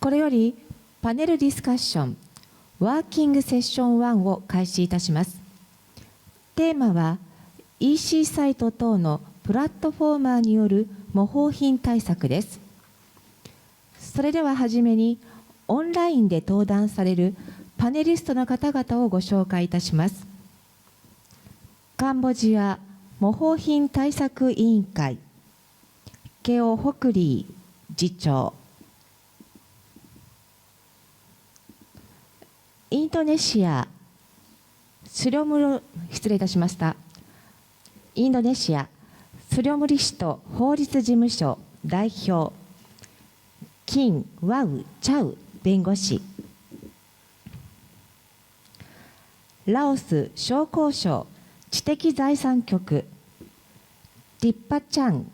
これよりパネルディスカッションワーキングセッション1を開始いたします。テーマは EC サイト等のプラットフォーマーによる模倣品対策です。それでははじめにオンラインで登壇されるパネリストの方々をご紹介いたします。カンボジア模倣品対策委員会ケオ・ホクリー次長、インドネシアスリョム失礼いたしました。インドネシアスリョムリシト法律事務所代表キン・ワウ・チャウ弁護士、ラオス商工省知的財産局ティッパチャン・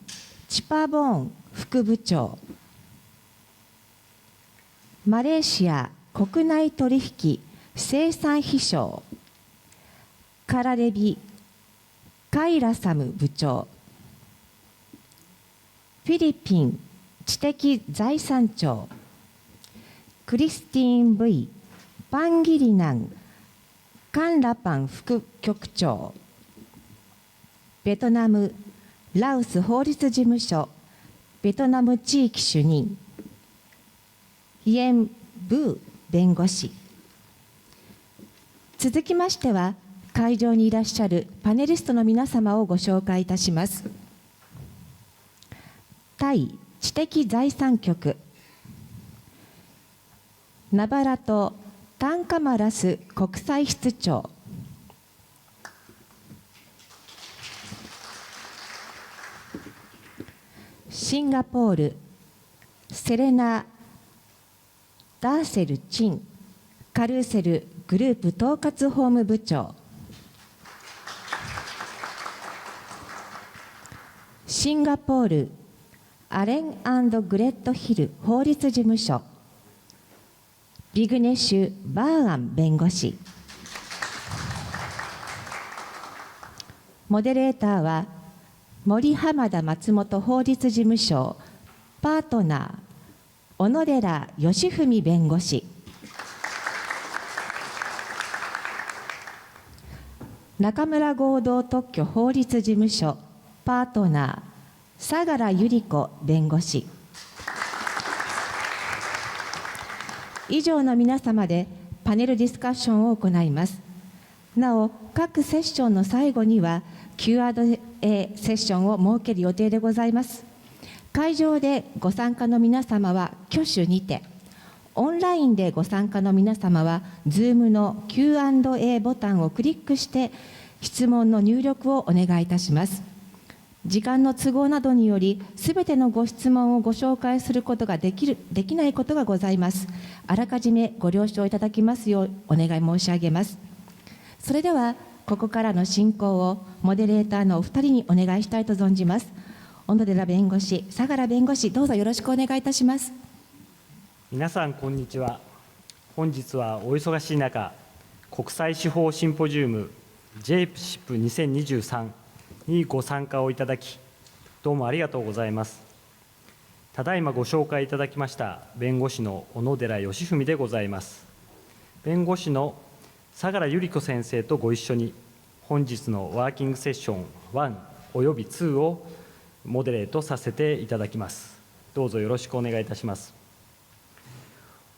チパボーン副部長、マレーシア国内取引生産秘書カラレビ・カイラサム部長、フィリピン知的財産庁クリスティーン・ V ・パンギリナン・カンラパン副局長、ベトナムラウス法律事務所ベトナム地域主任ヒエン・ブー弁護士。続きましては会場にいらっしゃるパネリストの皆様をご紹介いたします。タイ知的財産局ナバラト・タンカマラス国際室長、シンガポールセレナ・ダーセル・チンカルーセルグループ統括法務部長、シンガポールアレン&グレットヒル法律事務所ビグネシュ・バーアン弁護士。モデレーターは森浜田松本法律事務所パートナー小野寺義文弁護士、中村合同特許法律事務所パートナー相良由里子弁護士。以上の皆様でパネルディスカッションを行います。なお各セッションの最後には Q&A セッションを設ける予定でございます。会場でご参加の皆様は挙手にて、オンラインでご参加の皆様は Zoom の Q&A ボタンをクリックして質問の入力をお願いいたします。時間の都合などによりすべてのご質問をご紹介することができないことがございます。あらかじめご了承いただきますようお願い申し上げます。それではここからの進行をモデレーターのお二人にお願いしたいと存じます。小野寺弁護士、相良弁護士、どうぞよろしくお願いいたします。皆さんこんにちは。本日はお忙しい中、国際司法シンポジウム JPSIP2023 にご参加をいただき、どうもありがとうございます。ただいまご紹介いただきました弁護士の小野寺義文でございます。弁護士の相良由里子先生とご一緒に、本日のワーキングセッション1および2をモデレートさせていただきます。どうぞよろしくお願いいたします。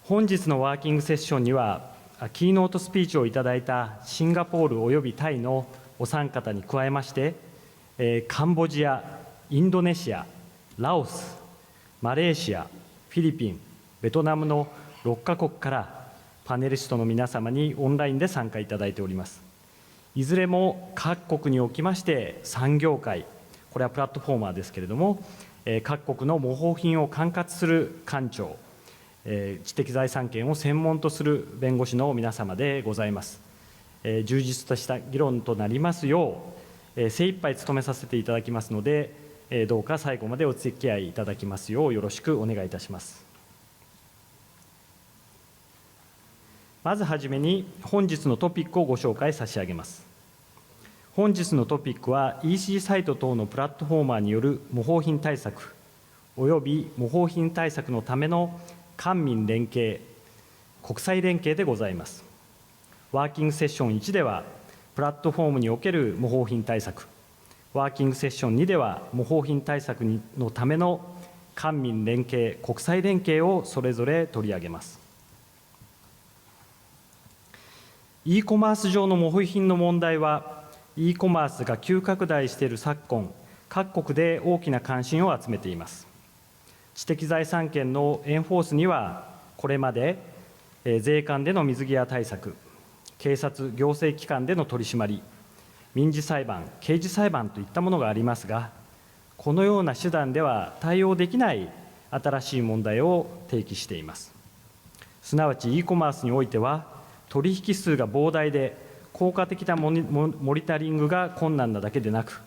本日のワーキングセッションには、キーノートスピーチをいただいたシンガポールおよびタイのお三方に加えまして、カンボジア、インドネシア、ラオス、マレーシア、フィリピン、ベトナムの6カ国からパネリストの皆様にオンラインで参加いただいております。いずれも各国におきまして産業界、これはプラットフォーマーですけれども、各国の模倣品を管轄する官庁、知的財産権を専門とする弁護士の皆様でございます。充実とした議論となりますよう、精一杯務めさせていただきますので、どうか最後までお付き合いいただきますようよろしくお願いいたします。まずはじめに本日のトピックをご紹介差し上げます。本日のトピックは EC サイト等のプラットフォーマーによる模倣品対策および模倣品対策のための官民連携、国際連携でございます。ワーキングセッション1では、プラットフォームにおける模倣品対策、ワーキングセッション2では、模倣品対策のための官民連携、国際連携をそれぞれ取り上げます。e コマース上の模倣品の問題は、e コマースが急拡大している昨今、各国で大きな関心を集めています。知的財産権のエンフォースには、これまで税関での水際対策、警察・行政機関での取り締まり、民事裁判、刑事裁判といったものがありますが、このような手段では対応できない新しい問題を提起しています。すなわち e コマースにおいては、取引数が膨大で効果的なモニタリングが困難なだけでなく、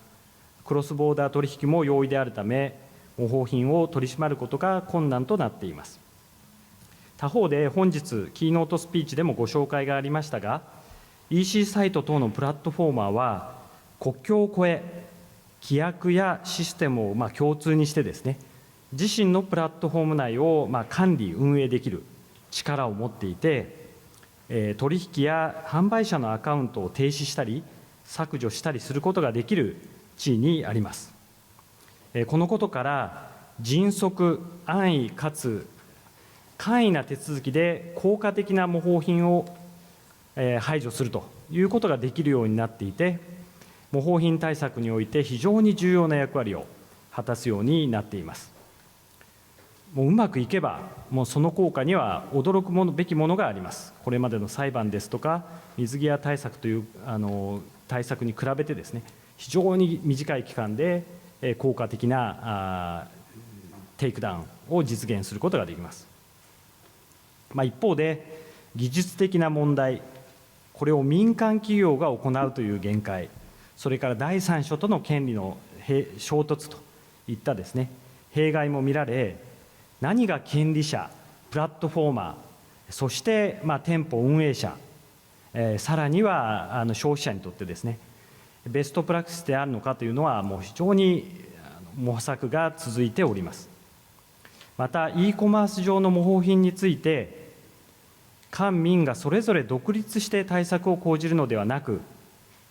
クロスボーダー取引も容易であるため、模倣品を取り締まることが困難となっています。他方で本日、キーノートスピーチでもご紹介がありましたが、EC サイト等のプラットフォーマーは、国境を越え、規約やシステムを共通にしてですね、自身のプラットフォーム内を管理・運営できる力を持っていて、取引や販売者のアカウントを停止したり、削除したりすることができる地位にあります。このことから、迅速、安易かつ簡易な手続きで効果的な模倣品を排除するということができるようになっていて、模倣品対策において非常に重要な役割を果たすようになっています。もううまくいけば、もうその効果には驚くべきものがあります。これまでの裁判ですとか、水際対策という対策に比べてですね、非常に短い期間で効果的なテイクダウンを実現することができます。一方で、技術的な問題、これを民間企業が行うという限界、それから第三者との権利の衝突といったですね、弊害も見られ、何が権利者、プラットフォーマー、そして店舗運営者、さらには消費者にとってですね、ベストプラクティスであるのかというのは、もう非常に模索が続いております。また、e コマース上の模倣品について、官民がそれぞれ独立して対策を講じるのではなく、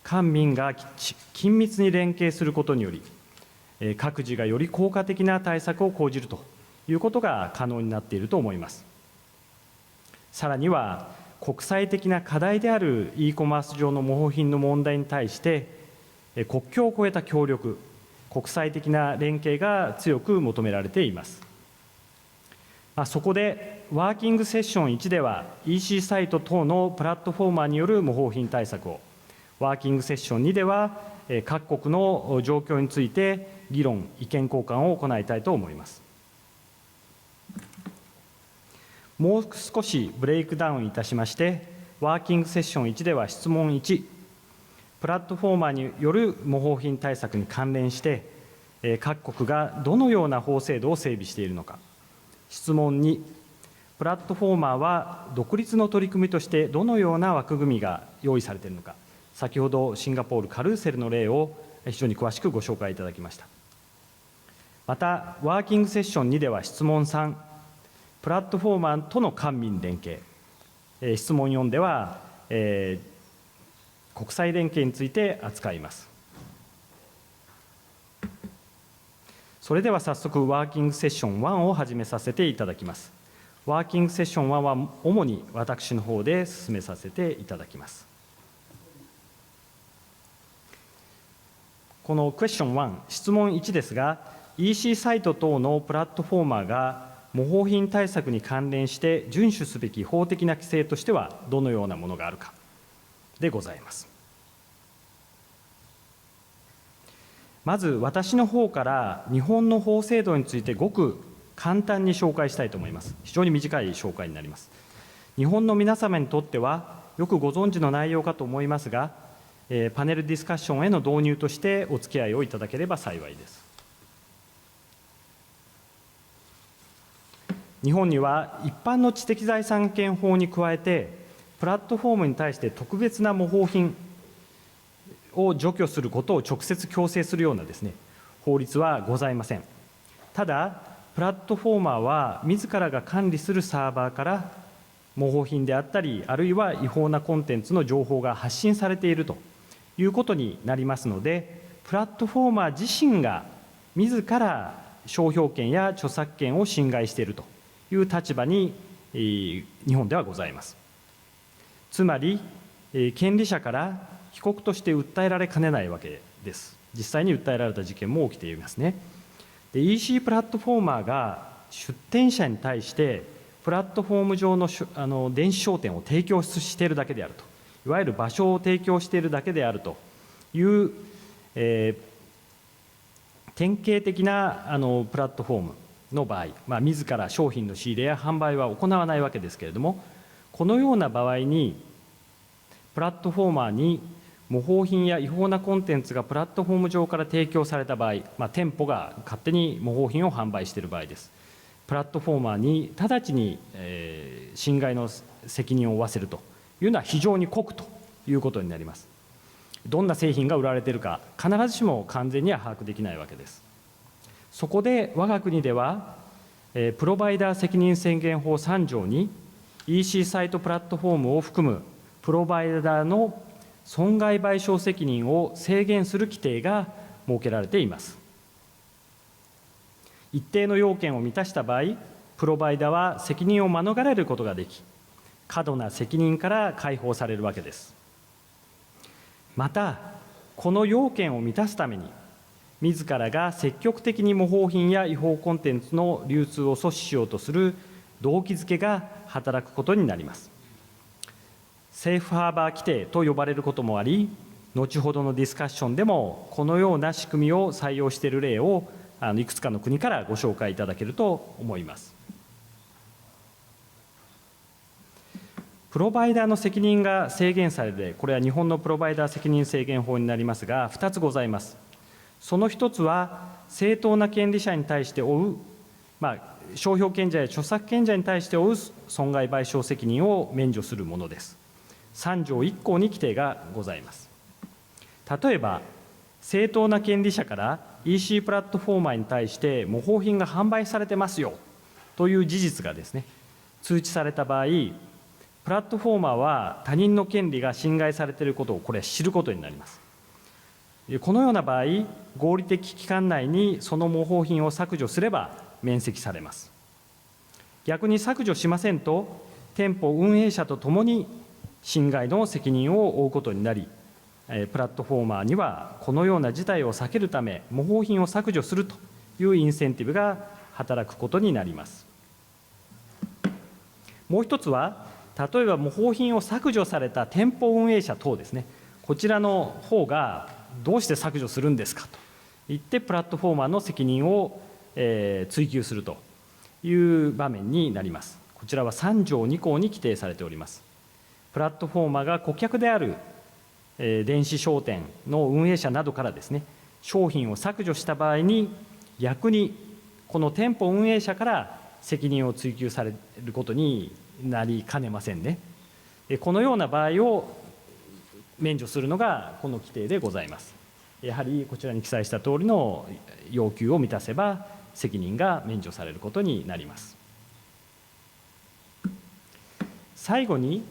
官民が緊密に連携することにより、各自がより効果的な対策を講じるということが可能になっていると思います。さらには、国際的な課題である e コマース上の模倣品の問題に対して、国境を越えた協力、国際的な連携が強く求められています。そこで、ワーキングセッション1では、EC サイト等のプラットフォーマーによる模倣品対策を、ワーキングセッション2では、各国の状況について議論、意見交換を行いたいと思います。もう少しブレイクダウンいたしまして、ワーキングセッション1では質問1、プラットフォーマーによる模倣品対策に関連して、各国がどのような法制度を整備しているのか。質問2、プラットフォーマーは独立の取り組みとしてどのような枠組みが用意されているのか。先ほどシンガポール・カルーセルの例を非常に詳しくご紹介いただきました。また、ワーキングセッション2では質問3、プラットフォーマーとの官民連携。質問4では、国際連携について扱います。それでは早速、ワーキングセッション1を始めさせていただきます。ワーキングセッション1は主に私の方で進めさせていただきます。このクエスチョン1、質問1ですが、EC サイト等のプラットフォーマーが模倣品対策に関連して遵守すべき法的な規制としてはどのようなものがあるかでございます。まず私の方から日本の法制度についてごく簡単に紹介したいと思います。非常に短い紹介になります。日本の皆様にとってはよくご存知の内容かと思いますが、パネルディスカッションへの導入としてお付き合いをいただければ幸いです。日本には一般の知的財産権法に加えて、プラットフォームに対して特別な模倣品を除去することを直接強制するようなですね、法律はございません。ただ、プラットフォーマーは自らが管理するサーバーから模倣品であったり、あるいは違法なコンテンツの情報が発信されているということになりますので、プラットフォーマー自身が自ら商標権や著作権を侵害しているという立場に日本ではございます。つまり、権利者から被告として訴えられかねないわけです。実際に訴えられた事件も起きていますね。で、EC プラットフォーマーが出店者に対してプラットフォーム上の電子商店を提供しているだけであると、いわゆる場所を提供しているだけであるという、典型的なプラットフォームの場合、自ら商品の仕入れや販売は行わないわけですけれども、このような場合にプラットフォーマーに模倣品や違法なコンテンツがプラットフォーム上から提供された場合、店舗が勝手に模倣品を販売している場合です。プラットフォーマーに直ちに、侵害の責任を負わせるというのは非常に酷ということになります。どんな製品が売られているか、必ずしも完全には把握できないわけです。そこで我が国では、プロバイダー責任宣言法3条に EC サイトプラットフォームを含むプロバイダーの損害賠償責任を制限する規定が設けられています。一定の要件を満たした場合、プロバイダーは責任を免れることができ、過度な責任から解放されるわけです。また、この要件を満たすために、自らが積極的に模倣品や違法コンテンツの流通を阻止しようとする動機づけが働くことになります。セーフハーバー規定と呼ばれることもあり、後ほどのディスカッションでもこのような仕組みを採用している例をいくつかの国からご紹介いただけると思います。プロバイダーの責任が制限される例、これは日本のプロバイダー責任制限法になりますが、2つございます。その1つは、正当な権利者に対して負う、商標権者や著作権者に対して負う損害賠償責任を免除するものです。3条1項に規定がございます。例えば、正当な権利者から EC プラットフォーマーに対して模倣品が販売されてますよという事実がですね、通知された場合、プラットフォーマーは他人の権利が侵害されていることをこれ知ることになります。このような場合、合理的期間内にその模倣品を削除すれば免責されます。逆に削除しませんと、店舗運営者とともに侵害の責任を負うことになり、プラットフォーマーにはこのような事態を避けるため、模倣品を削除するというインセンティブが働くことになります。もう一つは、例えば模倣品を削除された店舗運営者等ですね、こちらの方がどうして削除するんですかと言って、プラットフォーマーの責任を追及するという場面になります。こちらは3条2項に規定されております。プラットフォーマーが顧客である電子商店の運営者などからですね、商品を削除した場合に、逆にこの店舗運営者から責任を追及されることになりかねませんね。このような場合を免除するのがこの規定でございます。やはりこちらに記載した通りの要求を満たせば責任が免除されることになります。最後に、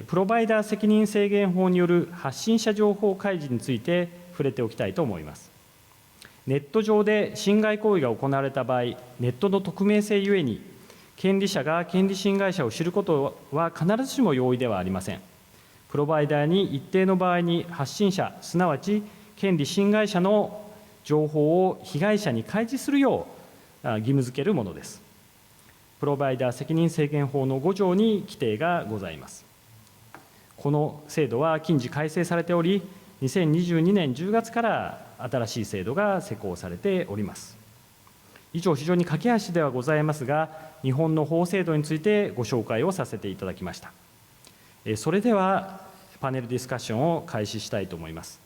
プロバイダー責任制限法による発信者情報開示について触れておきたいと思います。ネット上で侵害行為が行われた場合、ネットの匿名性ゆえに、権利者が権利侵害者を知ることは必ずしも容易ではありません。プロバイダーに一定の場合に発信者、すなわち権利侵害者の情報を被害者に開示するよう義務付けるものです。プロバイダー責任制限法の5条に規定がございます。この制度は近時改正されており、2022年10月から新しい制度が施行されております。以上、非常に駆け足ではございますが、日本の法制度についてご紹介をさせていただきました。それでは、パネルディスカッションを開始したいと思います。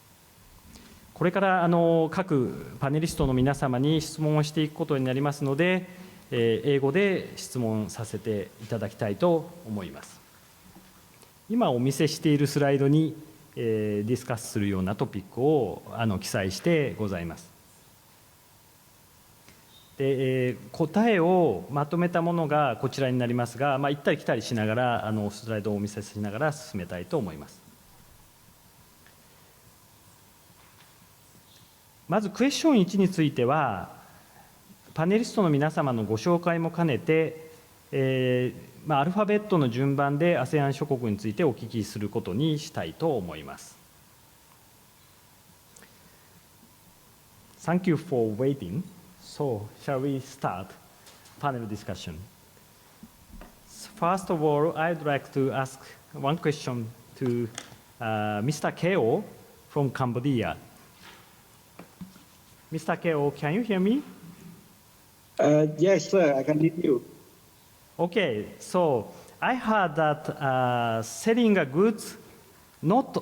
これから各パネリストの皆様に質問をしていくことになりますので、英語で質問させていただきたいと思います。今お見せしているスライドに、ディスカスするようなトピックを記載してございます。で、答えをまとめたものがこちらになりますが、行ったり来たりしながらスライドをお見せしながら進めたいと思います。まずクエスチョン1については、パネリストの皆様のご紹介も兼ねて、アルファベットの順番で ASEAN 諸国についてお聞きすることにしたいと思います。Thank you for waiting. So, shall we start panel discussion? First of all, I'd like to ask one question to Mr. Keo from Cambodia. Mr. Keo, can you hear me? Yes, sir, I can hear you. Okay, so I heard that selling a goods not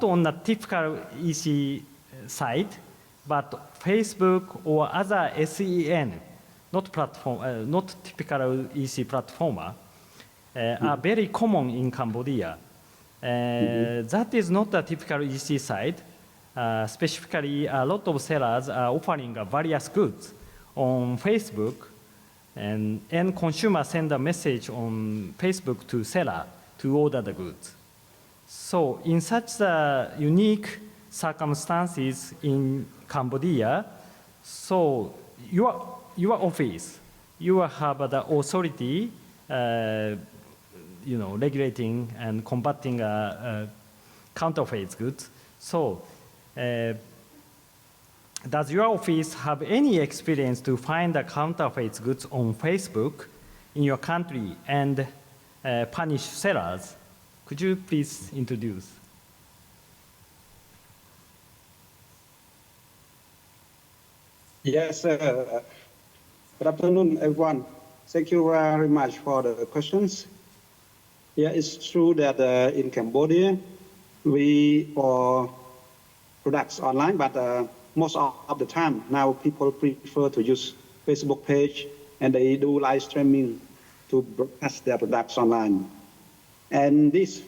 on a typical EC site, but Facebook or other SEN, not typical EC platformer, are very common in Cambodia. That is not a typical EC site. Specifically, a lot of sellers are offering various goods on Facebook, and consumers send a message on Facebook to seller to order the goods. So in such unique circumstances in Cambodia, so your office, you have the authority, regulating and combating counterfeit goods. So does your office have any experience to find the counterfeit goods on Facebook in your country and punish sellers? Could you please introduce? Yes, good afternoon, everyone. Thank you very much for the questions. Yeah, it's true that in Cambodia, we for products online, but most of the time now people prefer to use Facebook page and they do live streaming to broadcast their products online. And this,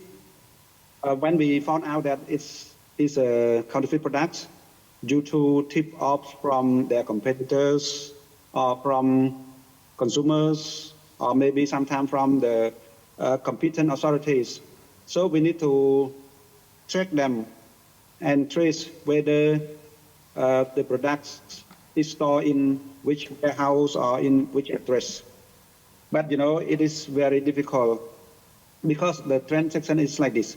when we found out that it's a counterfeit product due to tip-offs from their competitors or from consumers or maybe sometimes from the competent authorities. So we need to track them and trace whether the products is stored in which warehouse or in which address. But it is very difficult because the transaction is like this.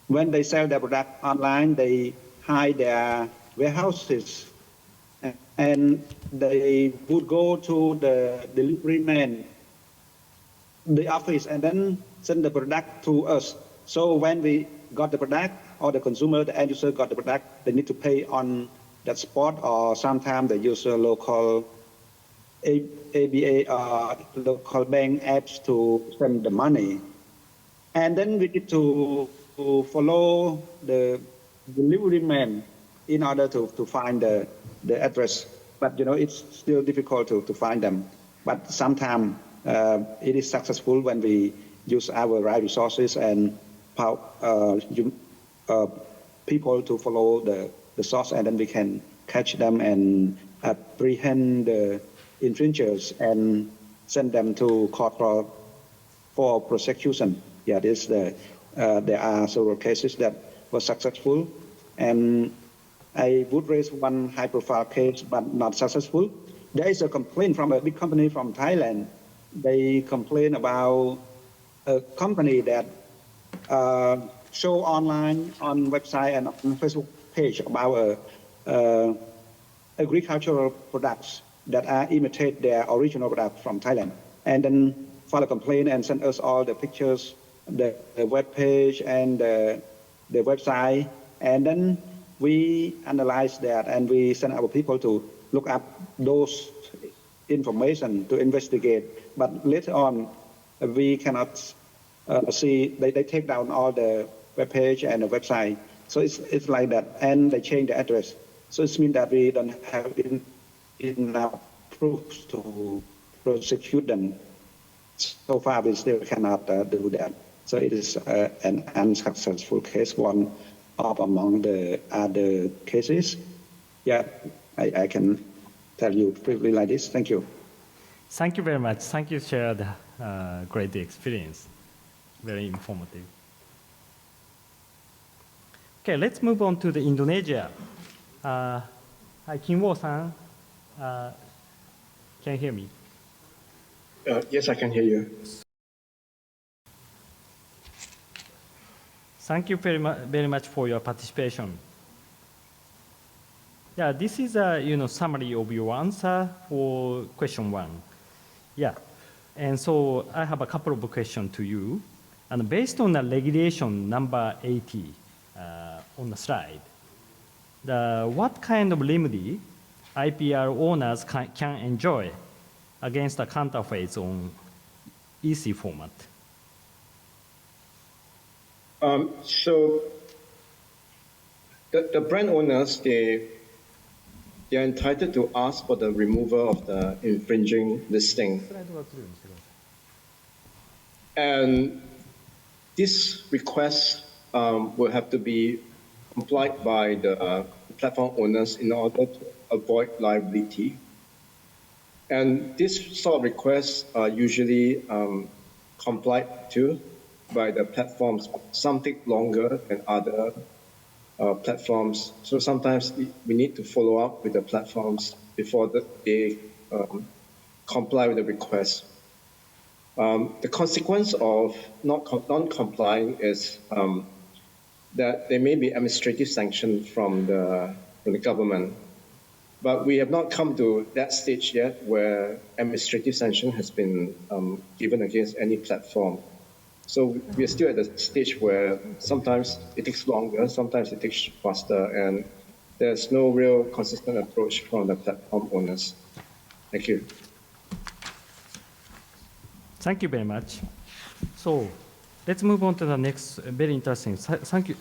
When they sell their product online, they hide their warehouses and they would go to the delivery man, the office, and then send the product to us. So when we got the product, or the consumer, the end user got the product, they need to pay on that spot, or sometimes they use a local ABA or local bank apps to send the money. And then we need to follow the delivery man in order to find the address. But it's still difficult to find them. But sometimes it is successful when we use our right resources and people to follow the source, and then we can catch them and apprehend the infringers and send them to court for prosecution. Yeah, there are several cases that were successful, and I would raise one high-profile case, but not successful. There is a complaint from a big company from Thailand. They complain about a company that show online on website and on Facebook page about agricultural products that are imitate their original product from Thailand, and then file a complaint and send us all the pictures, the web page and the website, and then we analyze that and we send our people to look up those information to investigate. But later on, we cannot see, they take down all the web page and the website. So it's like that, and they change the address. So it means that we don't have enough proofs to prosecute them. So far, we still cannot do that. So it is an unsuccessful case, one of among the other cases. Yeah, I can tell you briefly like this. Thank you. Thank you very much. Thank you, shared great experience. Very informative. Okay, let's move on to the Indonesia. Hi, Kim Wo-san. Can you hear me? Yes, I can hear you. Thank you very much for your participation. Yeah, this is a summary of your answer for question 1. Yeah, and so I have a couple of questions to you. And based on the regulation number 80 on the slide, what kind of remedy IPR owners can enjoy against the counterfeits on EC format? So the brand owners, they are entitled to ask for the removal of the infringing listing. And this request will have to be complied by the platform owners in order to avoid liability. And this sort of requests are usually complied to by the platforms. Some take longer than other platforms. So sometimes we need to follow up with the platforms before they comply with the request. The consequence of non-complying is that there may be administrative sanction from the government. But we have not come to that stage yet where administrative sanction has been given against any platform. So we are still at the stage where sometimes it takes longer, sometimes it takes faster, and there's no real consistent approach from the platform owners. Thank you. Thank you very much. So let's move on to the next, very interesting. Thank you.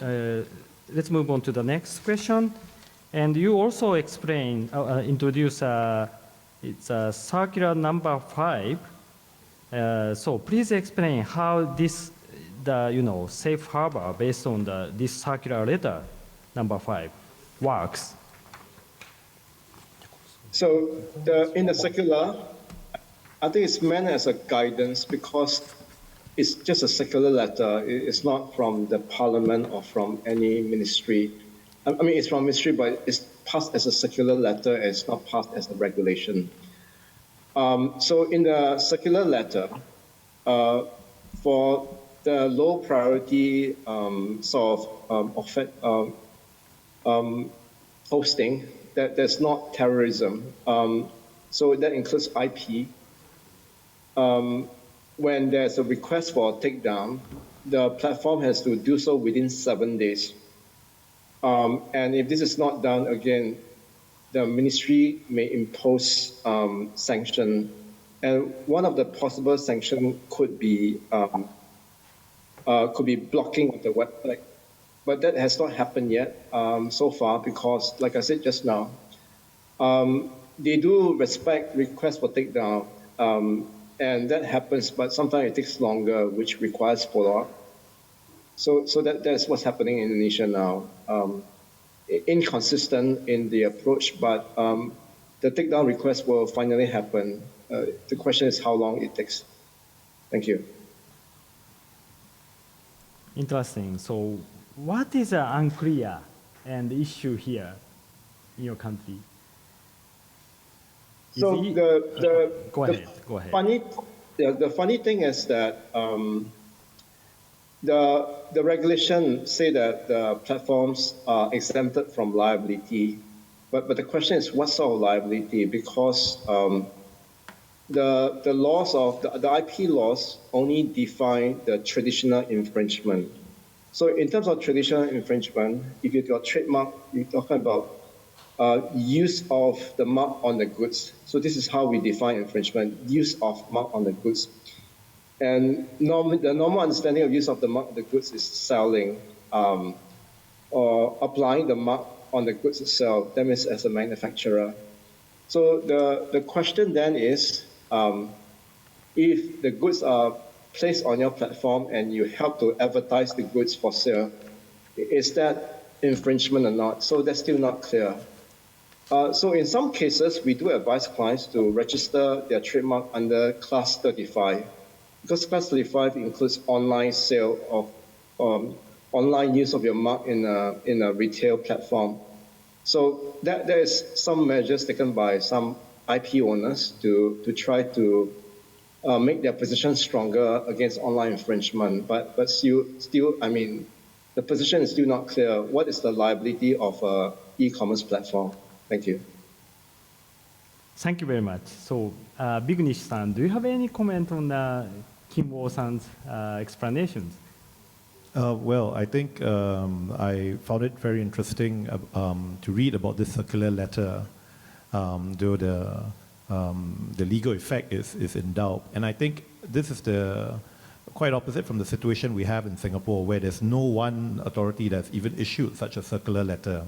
Let's move on to the next question. And you also explain, introduce, it's circular number 5. So please explain how this, safe harbor based on this circular letter number 5 works. So in the circular, I think it's meant as a guidance because it's just a circular letter. It's not from the parliament or from any ministry. I mean, it's from ministry, but it's passed as a circular letter. It's not passed as a regulation. So in the circular letter, for the low priority sort of hosting, that's not terrorism. So that includes IP. When there's a request for a takedown, the platform has to do so within 7 days. And if this is not done, again, the ministry may impose sanction. And one of the possible sanctions could be blocking of the website. But that has not happened yet so far because, like I said just now, they do respect requests for takedown. And that happens, but sometimes it takes longer, which requires follow-up. So that's what's happening in Indonesia now. Inconsistent in the approach, but the takedown request will finally happen. The question is how long it takes. Thank you. Interesting. So what is unclear and issue here in your country? So go ahead. The funny thing is that the regulation say that the platforms are exempted from liability, but the question is what sort of liability? Because the laws of the IP laws only define the traditional infringement. So in terms of traditional infringement, if you've got trademark, you're talking about use of the mark on the goods. So this is how we define infringement, use of mark on the goods. And the normal understanding of use of the mark on the goods is selling or applying the mark on the goods itself, that means as a manufacturer. So the question then is, if the goods are placed on your platform and you help to advertise the goods for sale, is that infringement or not? So that's still not clear. So in some cases, we do advise clients to register their trademark under Class 35, because Class 35 includes online sale of online use of your mark in a retail platform. So there is some measures taken by some IP owners to try to make their position stronger against online infringement. But still, I mean, the position is still not clear. What is the liability of an e-commerce platform? Thank you. Thank you very much. So, Bignish-san, do you have any comment on Kimbo-san's explanations? Well, I think I found it very interesting to read about this circular letter, though the legal effect is in doubt. And I think this is quite opposite from the situation we have in Singapore, where there's no one authority that's even issued such a circular letter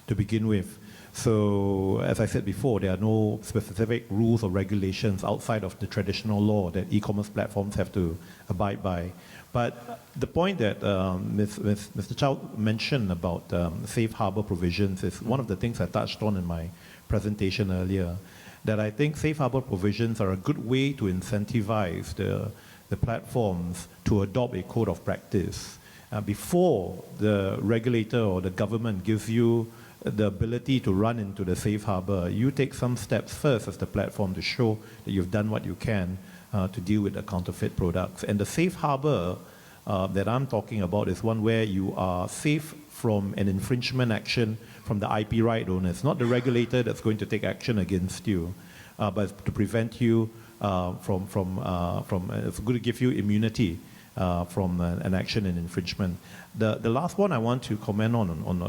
to begin with. So, as I said before, there are no specific rules or regulations outside of the traditional law that e-commerce platforms have to abide by. But the point that Mr. Chow mentioned about safe harbor provisions is one of the things I touched on in my presentation earlier, that I think safe harbor provisions are a good way to incentivize the platforms to adopt a code of practice. Before the regulator or the government gives you the ability to run into the safe harbor, you take some steps first as the platform to show that you've done what you can to deal with the counterfeit products. And the safe harbor that I'm talking about is one where you are safe from an infringement action from the IP right owners, not the regulator that's going to take action against you, but to prevent you it's going to give you immunity from an action in infringement. The last one I want to comment on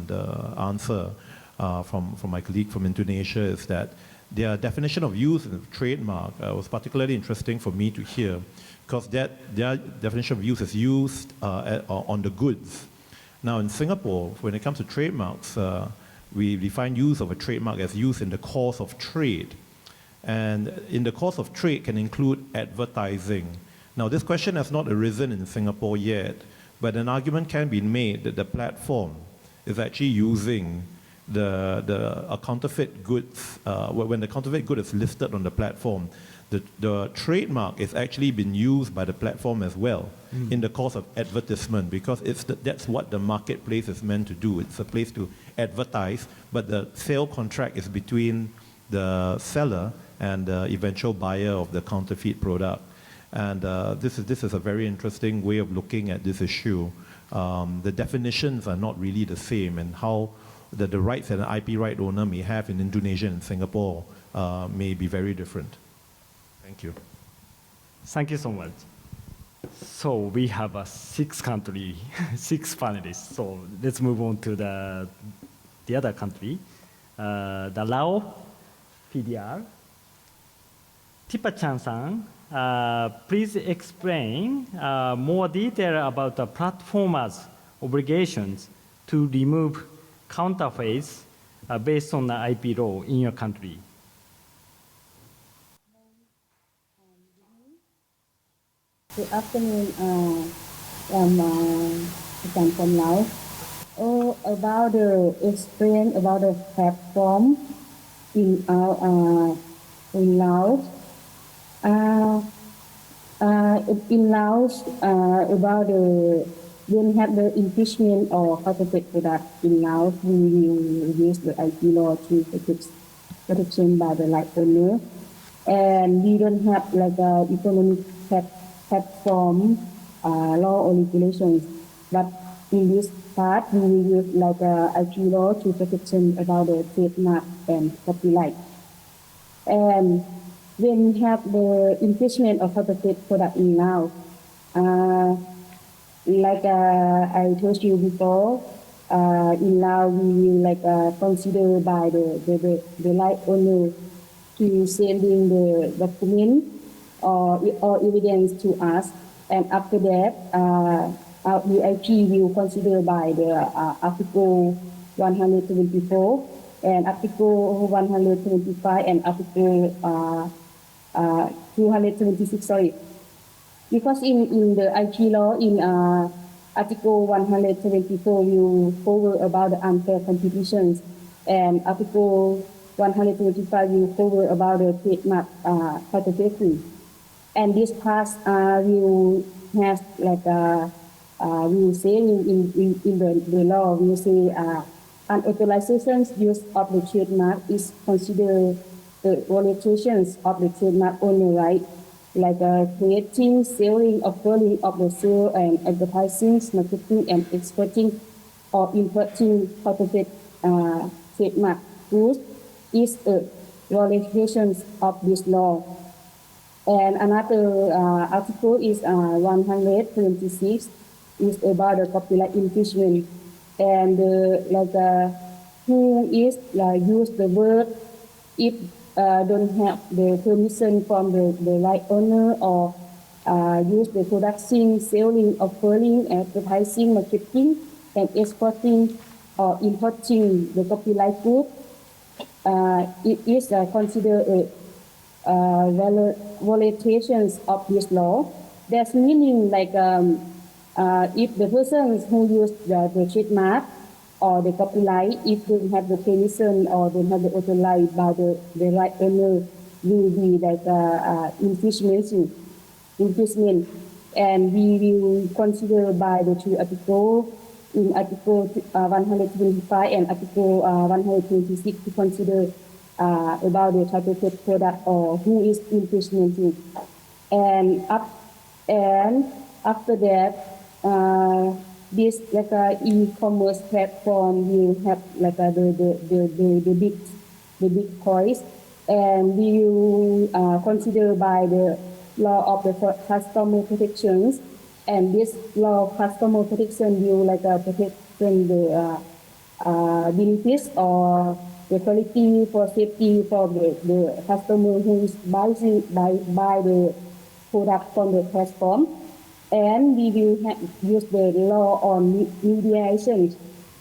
the answer from my colleague from Indonesia is that their definition of use in trademark was particularly interesting for me to hear, because their definition of use is used on the goods. Now in Singapore, when it comes to trademarks, we define use of a trademark as use in the course of trade. And in the course of trade can include advertising. Now this question has not arisen in Singapore yet, but an argument can be made that the platform is actually using the counterfeit goods, when the counterfeit good is listed on the platform, the trademark is actually been used by the platform as well in the course of advertisement, because that's what the marketplace is meant to do. It's a place to advertise, but the sale contract is between the seller and the eventual buyer of the counterfeit product. And this is a very interesting way of looking at this issue. The definitions are not really the same, and how the rights that an IP right owner may have in Indonesia and Singapore may be very different. Thank you. Thank you so much. So we have six panelists. So let's move on to the other country, the Lao PDR. Tipa-chan-san, please explain more detail about the platformers' obligations to remove counterfeits based on the IP law in your country. Good afternoon, I'm from Laos. About the experience about the platform in Laos. In Laos, about when have the infringement or counterfeit product in Laos, we will use the IP law to protection by the right owner, and we don't have like a economic platform law or regulations. But in this part, we will use like a IP law to protection about the trademark and copyright. And when we have the infringement of counterfeit product in Laos, like I told you before, in Laos we will like consider by the right owner to sending the document or evidence to us, and after that, our UIG will consider by the Article 124 and Article 125 and Article 276. Sorry, because in the IG law in Article 174 will cover about the unfair competitions, and Article 125 will cover about the trademark hypothesis. And this part will have like will say in the law will say unauthorized use of the trademark is considered the violations of the trademark owner right, like creating, selling, offering of the sale and advertising, marketing and exporting or importing counterfeit trademark goods is a violation of this law. And another article is 126 is about the copyright infringement and who is use the word if don't have the permission from the right owner or use the production, selling, offering, advertising, marketing, and exporting or importing the copyright good. It is considered a violations of this law. That's meaning like if the person who use the trademark or the copyright, if they have the permission or they have the authorized by the right owner, will be like infringement. And we will consider by the two articles in Article 125 and Article 126 to consider about the type of product or who is infringement. And after that, this like e-commerce platform will have like the big price, and we will consider by the law of the customer protections, and this law of customer protection will like protect the benefits or the quality for safety for the customer who is buy the product from the platform. And we will use the law on mediation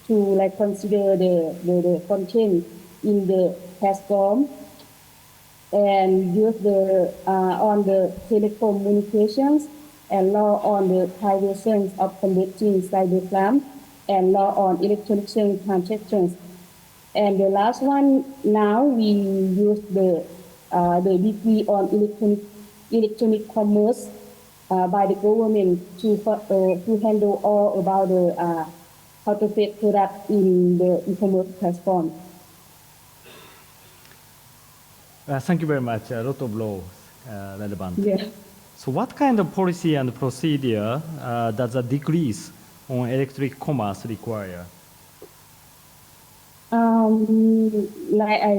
to like consider the content in the platform, and use the on the telecommunications, and law on the privacy of conducting cybercrime, and law on electronic transactions. And the last one now we use the decree on electronic commerce by the government to handle all about the counterfeit product in the e-commerce platform. Thank you very much. A lot of laws relevant. Yeah. So what kind of policy and procedure does the decrease on electronic commerce require? Like I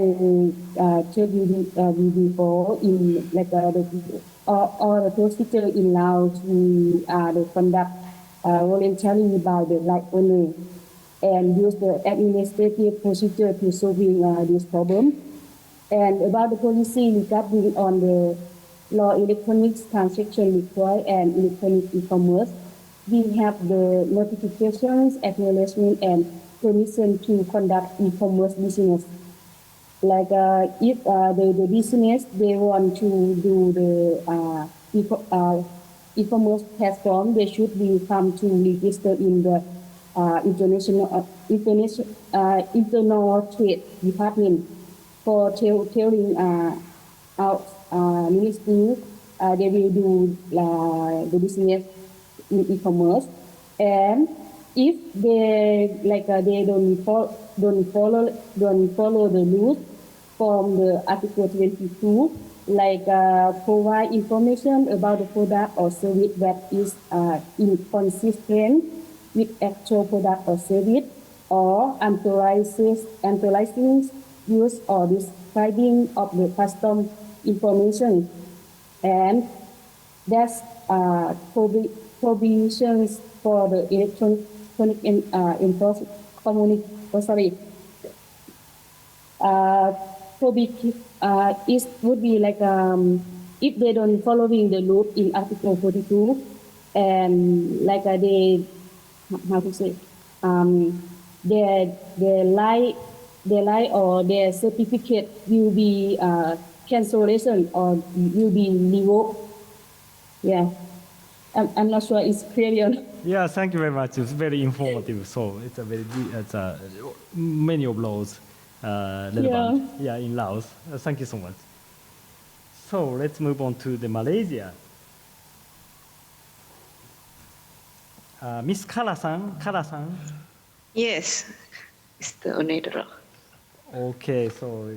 told you before, in like all the procedure in Laos, we the conduct voluntarily by the right owner and use the administrative procedure to solving this problem. And about the policy regarding on the law electronic transaction required and electronic e-commerce, we have the notifications, acknowledgement, and permission to conduct e-commerce business. Like if the business they want to do the e-commerce platform, they should be come to register in the internal trade department for telling out ministry they will do the business in e-commerce. And if they like they don't follow the rules from the Article 22, like provide information about the product or service that is inconsistent with actual product or service, or unauthorized use or describing of the custom information, and that's provisions for the electronic it would be like if they don't following the loop in Article 42, and like they how to say their lie or their certificate will be cancellation or will be revoked. Yeah, I'm not sure it's clear. Yeah, thank you very much. It's very informative. So it's many of laws relevant. Yeah, in Laos. Thank you so much. So let's move on to the Malaysia. Miss Kara-san. Yes, Mr. Onedra. Okay, so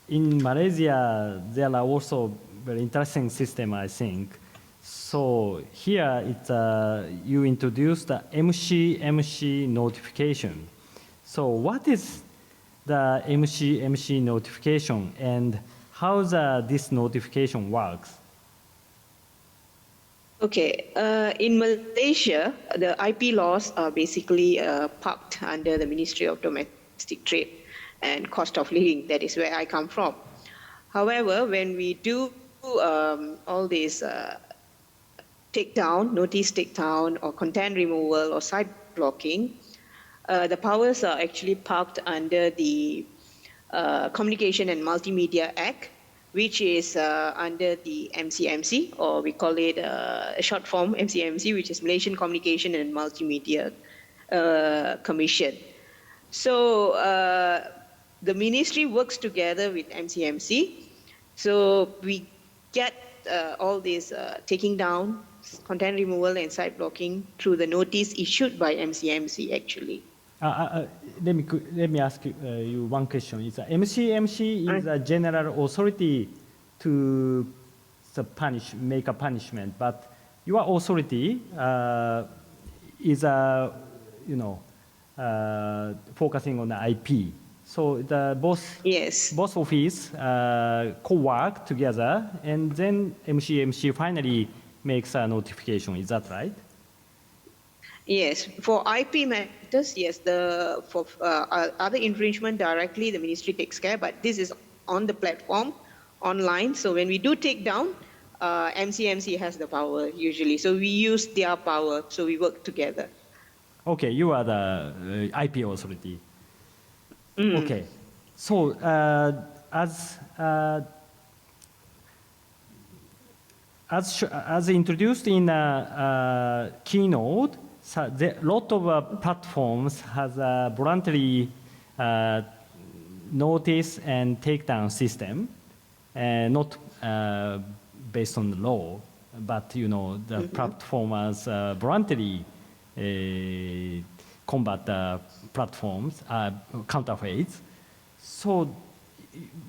in Malaysia, there are also very interesting system, I think. So here, you introduced the MC notification. So what is the MC notification and how this notification works? Okay, in Malaysia, the IP laws are basically parked under the Ministry of Domestic Trade and Cost of Living. That is where I come from. However, when we do all these notice takedown or content removal or site blocking, the powers are actually parked under the Communication and Multimedia Act, which is under the MCMC, or we call it a short form MCMC, which is Malaysian Communication and Multimedia Commission. So the ministry works together with MCMC. So we get all this taking down, content removal and site blocking through the notice issued by MCMC actually. Let me ask you one question. MCMC is a general authority to make a punishment, but your authority is focusing on the IP. So both offices co-work together, and then MCMC finally makes a notification. Is that right? Yes, for IP matters, yes. For other infringement directly, the ministry takes care, but this is on the platform, online. So when we do take down, MCMC has the power usually. So we use their power, so we work together. Okay, you are the IP authority. Okay, so as introduced in a keynote, a lot of platforms has a voluntary notice and takedown system, not based on the law, but the platformers voluntarily combat the platforms, counterfeits. So,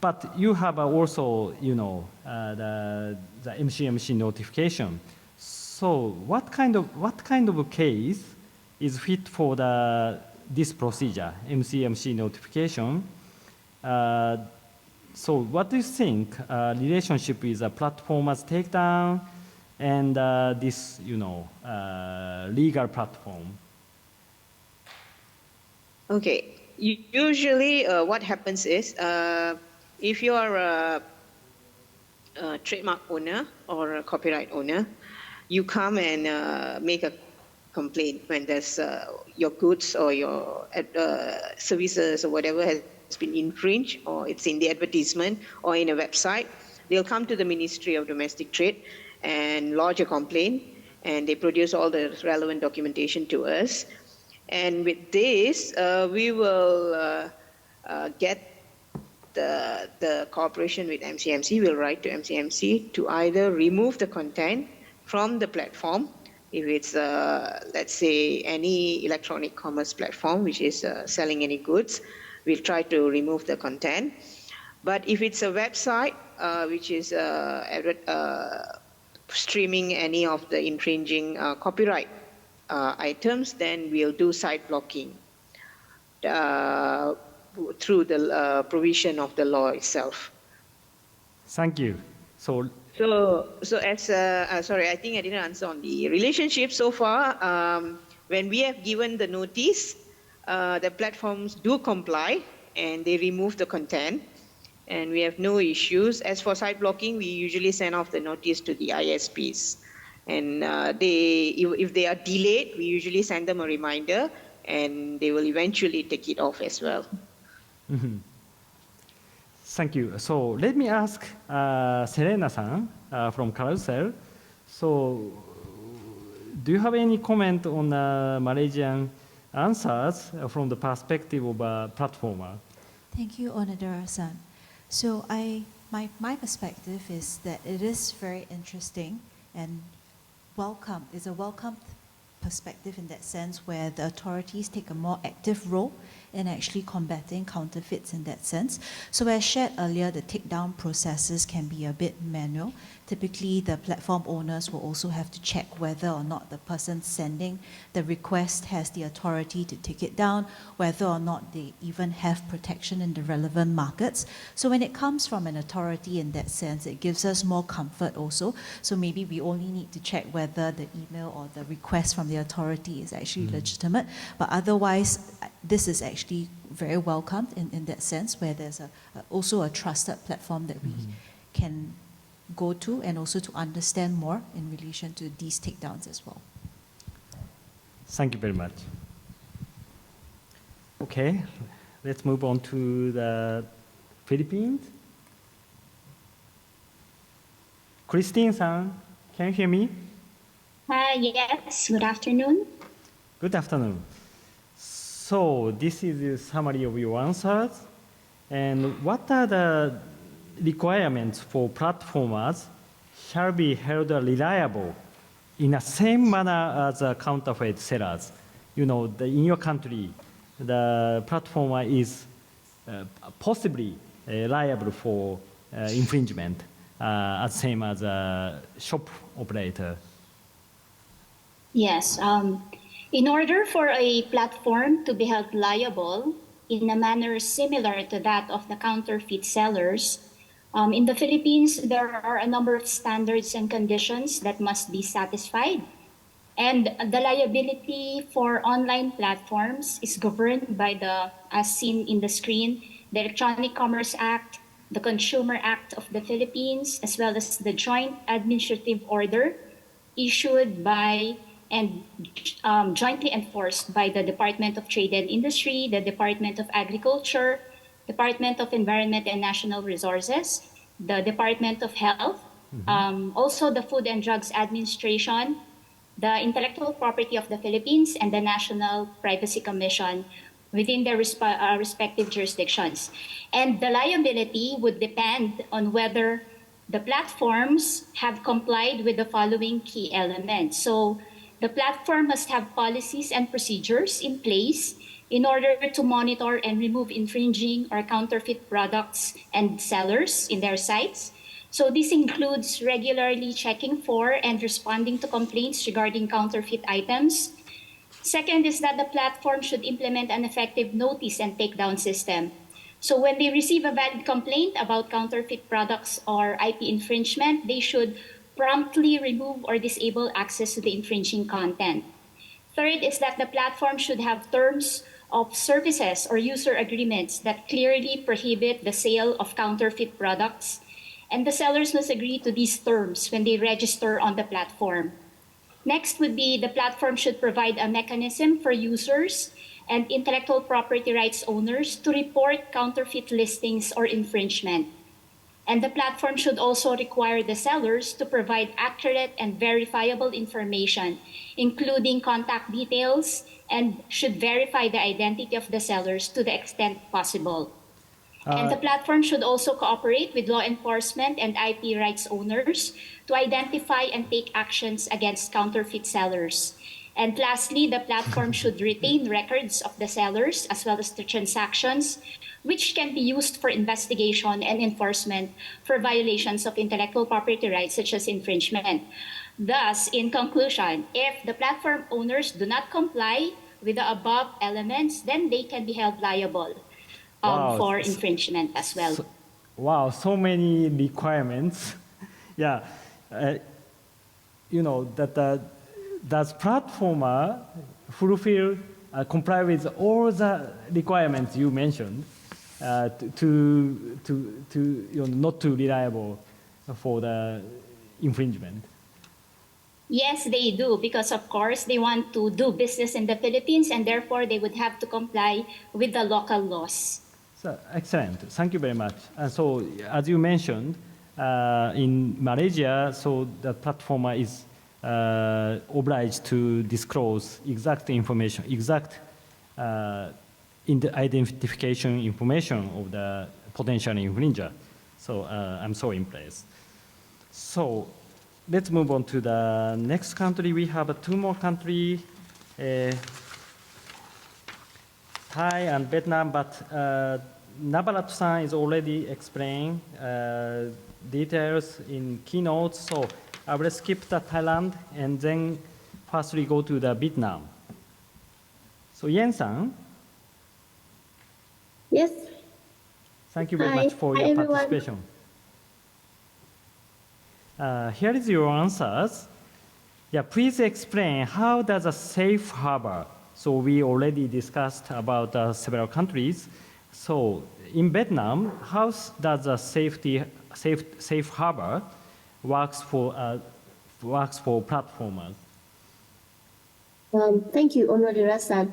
but you have also, the MCMC notification. So, what kind of case is fit for this procedure, MCMC notification? So, what do you think relationship with a platformer's takedown and this, legal platform? Okay. Usually, what happens is, if you are a trademark owner or a copyright owner, you come and make a complaint when there's your goods or your services or whatever has been infringed, or it's in the advertisement or in a website. They'll come to the Ministry of Domestic Trade and lodge a complaint, and they produce all the relevant documentation to us. And with this, we will get the cooperation with MCMC. We'll write to MCMC to either remove the content from the platform, if it's, let's say, any electronic commerce platform which is selling any goods, we'll try to remove the content. But if it's a website which is streaming any of the infringing copyright items, then we'll do site blocking through the provision of the law itself. Thank you. So as sorry, I think I didn't answer on the relationship so far. When we have given the notice, the platforms do comply and they remove the content, and we have no issues. As for site blocking, we usually send off the notice to the ISPs, and if they are delayed, we usually send them a reminder, and they will eventually take it off as well. Mm-hmm. Thank you. So let me ask Serena-san from Carousel. So do you have any comment on Malaysian answers from the perspective of a platformer. Thank you, Onodera-san. So my perspective is that it is very interesting and welcome. It's a welcome perspective in that sense where the authorities take a more active role in actually combating counterfeits in that sense. So as shared earlier, the takedown processes can be a bit manual. Typically, the platform owners will also have to check whether or not the person sending the request has the authority to take it down, whether or not they even have protection in the relevant markets. So when it comes from an authority in that sense, it gives us more comfort also. So maybe we only need to check whether the email or the request from the authority is actually legitimate. But otherwise, this is actually very welcomed in that sense, where there's also a trusted platform that we can go to and also to understand more in relation to these takedowns as well. Thank you very much. Okay, let's move on to the Philippines. Christine-san, can you hear me? Yes, good afternoon. Good afternoon. So this is a summary of your answers. And what are the requirements for platformers shall be held reliable in the same manner as counterfeit sellers? You know, in your country, the platformer is possibly liable for infringement, as same as a shop operator. Yes, in order for a platform to be held liable in a manner similar to that of the counterfeit sellers, in the Philippines, there are a number of standards and conditions that must be satisfied. And the liability for online platforms is governed by the, as seen in the screen, the Electronic Commerce Act, the Consumer Act of the Philippines, as well as the Joint Administrative Order issued by and jointly enforced by the Department of Trade and Industry, the Department of Agriculture, Department of Environment and National Resources, the Department of Health, also the Food and Drugs Administration, the Intellectual Property of the Philippines, and the National Privacy Commission within their respective jurisdictions. And the liability would depend on whether the platforms have complied with the following key elements. So the platform must have policies and procedures in place in order to monitor and remove infringing or counterfeit products and sellers in their sites. So this includes regularly checking for and responding to complaints regarding counterfeit items. Second is that the platform should implement an effective notice and takedown system. So when they receive a valid complaint about counterfeit products or IP infringement, they should promptly remove or disable access to the infringing content. Third is that the platform should have terms of services or user agreements that clearly prohibit the sale of counterfeit products, and the sellers must agree to these terms when they register on the platform. Next would be the platform should provide a mechanism for users and intellectual property rights owners to report counterfeit listings or infringement. And the platform should also require the sellers to provide accurate and verifiable information, including contact details, and should verify the identity of the sellers to the extent possible. And the platform should also cooperate with law enforcement and IP rights owners to identify and take actions against counterfeit sellers. And lastly, the platform should retain records of the sellers as well as the transactions, which can be used for investigation and enforcement for violations of intellectual property rights, such as infringement. Thus, in conclusion, if the platform owners do not comply with the above elements, then they can be held liable for infringement as well. Wow, so many requirements. Yeah, you know, that does platformer fulfill, comply with all the requirements you mentioned to you know, not too reliable for the infringement? Yes, they do, because of course they want to do business in the Philippines and therefore they would have to comply with the local laws. So, excellent, thank you very much. And so, as you mentioned, in Malaysia, so the platformer is obliged to disclose exact information, exact in the identification information of the potential infringer. So I'm so impressed. So let's move on to the next country. We have two more countries, Thai and Vietnam, but Nabarat-san is already explained details in keynotes. So I will skip the Thailand and then firstly go to the Vietnam. So Yen-san. Yes. Thank you very much for your participation. Here is your answers. Yeah, please explain how does a safe harbor, so we already discussed about several countries. So in Vietnam, how does a safe harbor works for platformers? Thank you, Onodera-san.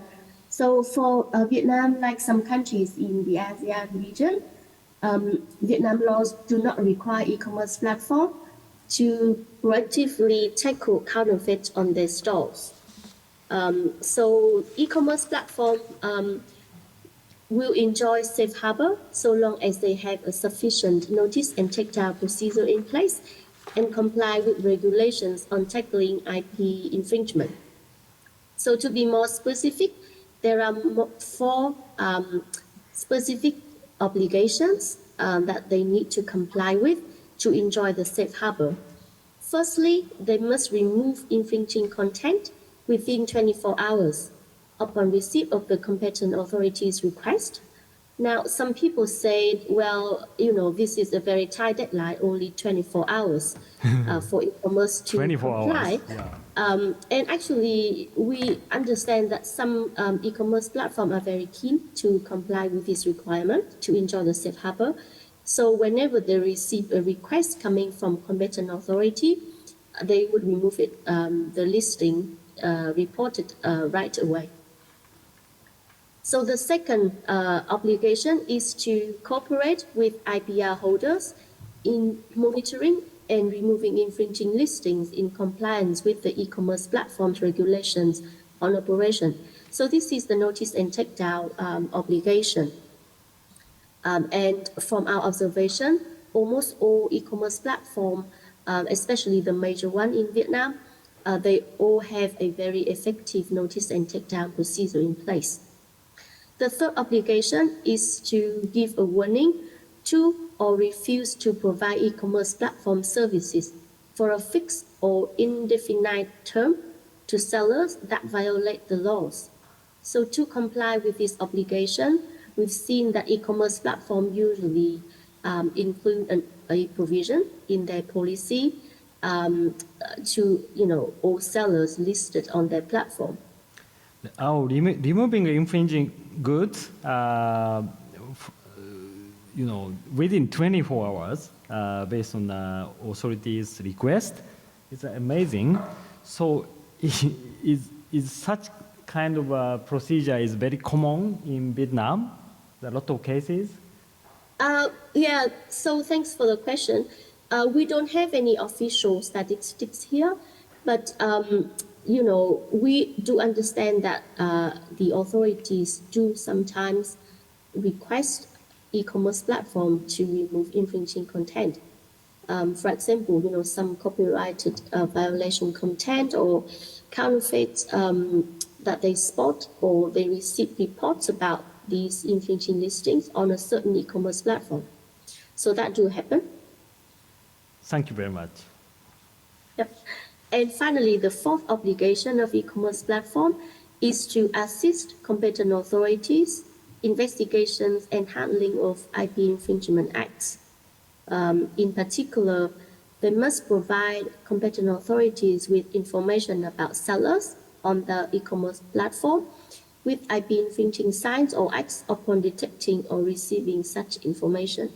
So for Vietnam, like some countries in the ASEAN region, Vietnam laws do not require e-commerce platform to proactively tackle counterfeit on their stores. So e-commerce platform will enjoy safe harbor so long as they have a sufficient notice and takedown procedure in place and comply with regulations on tackling IP infringement. So to be more specific, there are four specific obligations that they need to comply with to enjoy the safe harbor. Firstly, they must remove infringing content within 24 hours upon receipt of the competent authority's request. Now, some people say, well, this is a very tight deadline, only 24 hours for e-commerce to 24 comply. Hours. Yeah. And actually, we understand that some e-commerce platforms are very keen to comply with this requirement to enjoy the safe harbor. So whenever they receive a request coming from competent authority, they would remove it, the listing reported right away. So the second obligation is to cooperate with IPR holders in monitoring and removing infringing listings in compliance with the e-commerce platform's regulations on operation. So this is the notice and takedown obligation. And from our observation, almost all e-commerce platforms, especially the major one in Vietnam, they all have a very effective notice and takedown procedure in place. The third obligation is to give a warning to or refuse to provide e-commerce platform services for a fixed or indefinite term to sellers that violate the laws. So to comply with this obligation, we've seen that e-commerce platforms usually include a provision in their policy to all sellers listed on their platform. Removing infringing goods, within 24 hours, based on the authorities' request, is amazing. So, is such kind of a procedure is very common in Vietnam? There are a lot of cases. Yeah. So thanks for the question. We don't have any official statistics here, but we do understand that the authorities do sometimes request e-commerce platform to remove infringing content. For example, some copyrighted violation content or counterfeit that they spot or they receive reports about these infringing listings on a certain e-commerce platform. So that do happen. Thank you very much. Yep. And finally, the fourth obligation of e-commerce platform is to assist competent authorities, investigations and handling of IP infringement acts. In particular, they must provide competent authorities with information about sellers on the e-commerce platform with IP infringing signs or acts upon detecting or receiving such information.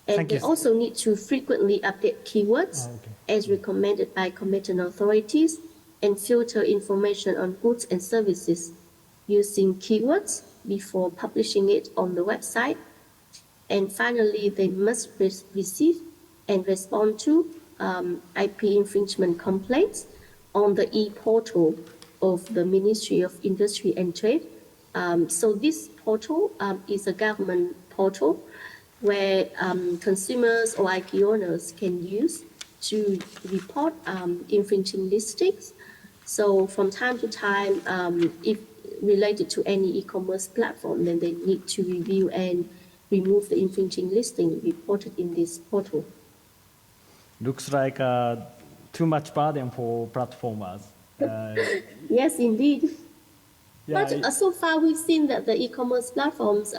And they also need to frequently update keywords as recommended by competent authorities and filter information on goods and services using keywords before publishing it on the website. And finally, they must receive and respond to IP infringement complaints on the e-portal of the Ministry of Industry and Trade. So this portal is a government portal where consumers or IP owners can use to report infringing listings. So from time to time, if related to any e-commerce platform, then they need to review and remove the infringing listing reported in this portal. Looks like too much burden for platformers. Yes, indeed. Yeah, But so far we've seen that the e-commerce platforms,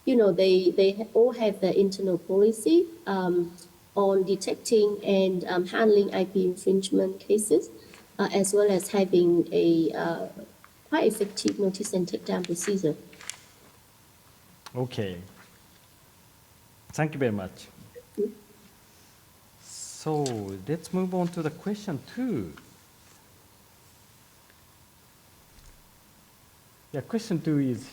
you know, they all have their internal policy on detecting and handling IP infringement cases, as well as having a quite effective notice and takedown procedure. Okay. Thank you very much. So let's move on to the question 2. Yeah, question 2 is,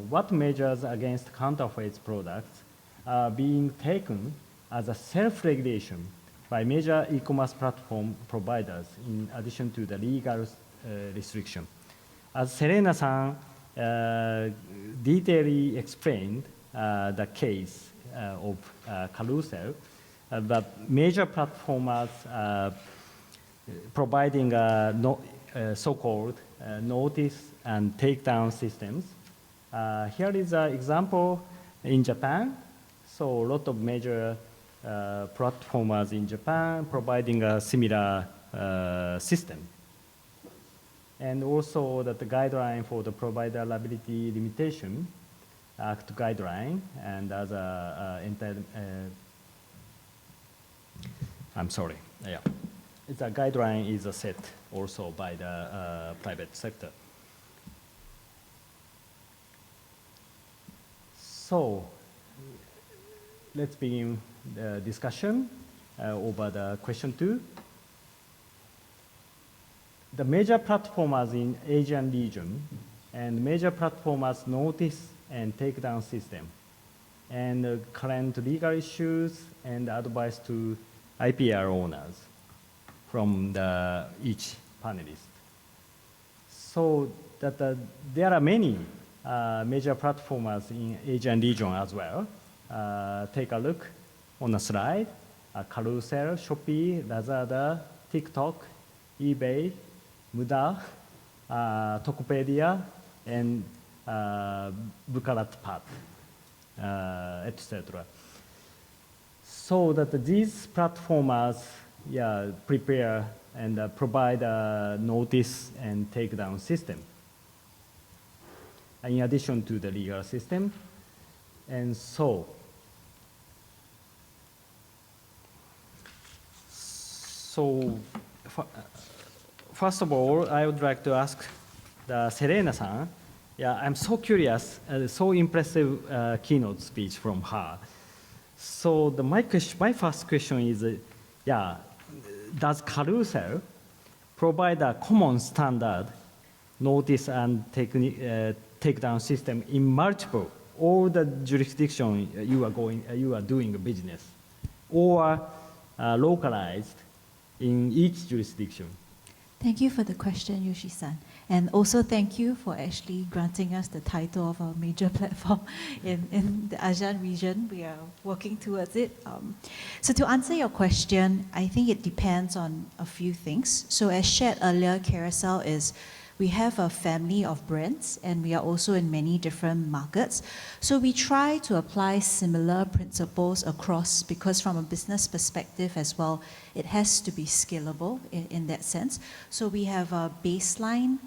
what measures against counterfeit products are being taken as a self-regulation by major e-commerce platform providers in addition to the legal restriction? As Serena-san detailedly explained the case of Carousel, the major platformers providing so-called notice and takedown systems. Here is an example in Japan. So a lot of major platformers in Japan providing a similar system. And also that the guideline for the Provider Liability Limitation Act guideline and other I'm sorry, yeah. The guideline is set also by the private sector. So let's begin the discussion over the question 2. The major platformers in Asian region and major platformers notice and takedown system and current legal issues and advice to IPR owners from each panelist. So that there are many major platformers in Asian region as well. Take a look on the slide. Carousel, Shopee, Lazada, TikTok, eBay, Muda, Tokopedia, and Bukalatpat, etc. So that these platformers prepare and provide a notice and takedown system in addition to the legal system. And so first of all, I would like to ask the Serena-san. Yeah, I'm so curious, so impressive keynote speech from her. So my first question is, does Carousel provide a common standard notice and takedown system in multiple all the jurisdiction you are doing business, or localized in each jurisdiction? Thank you for the question, Yoshi-san. And also thank you for actually granting us the title of a major platform in the ASEAN region. We are working towards it. So to answer your question, I think it depends on a few things. So as shared earlier, Carousel we have a family of brands and we are also in many different markets. So we try to apply similar principles across, because from a business perspective as well, it has to be scalable in that sense. So we have a baseline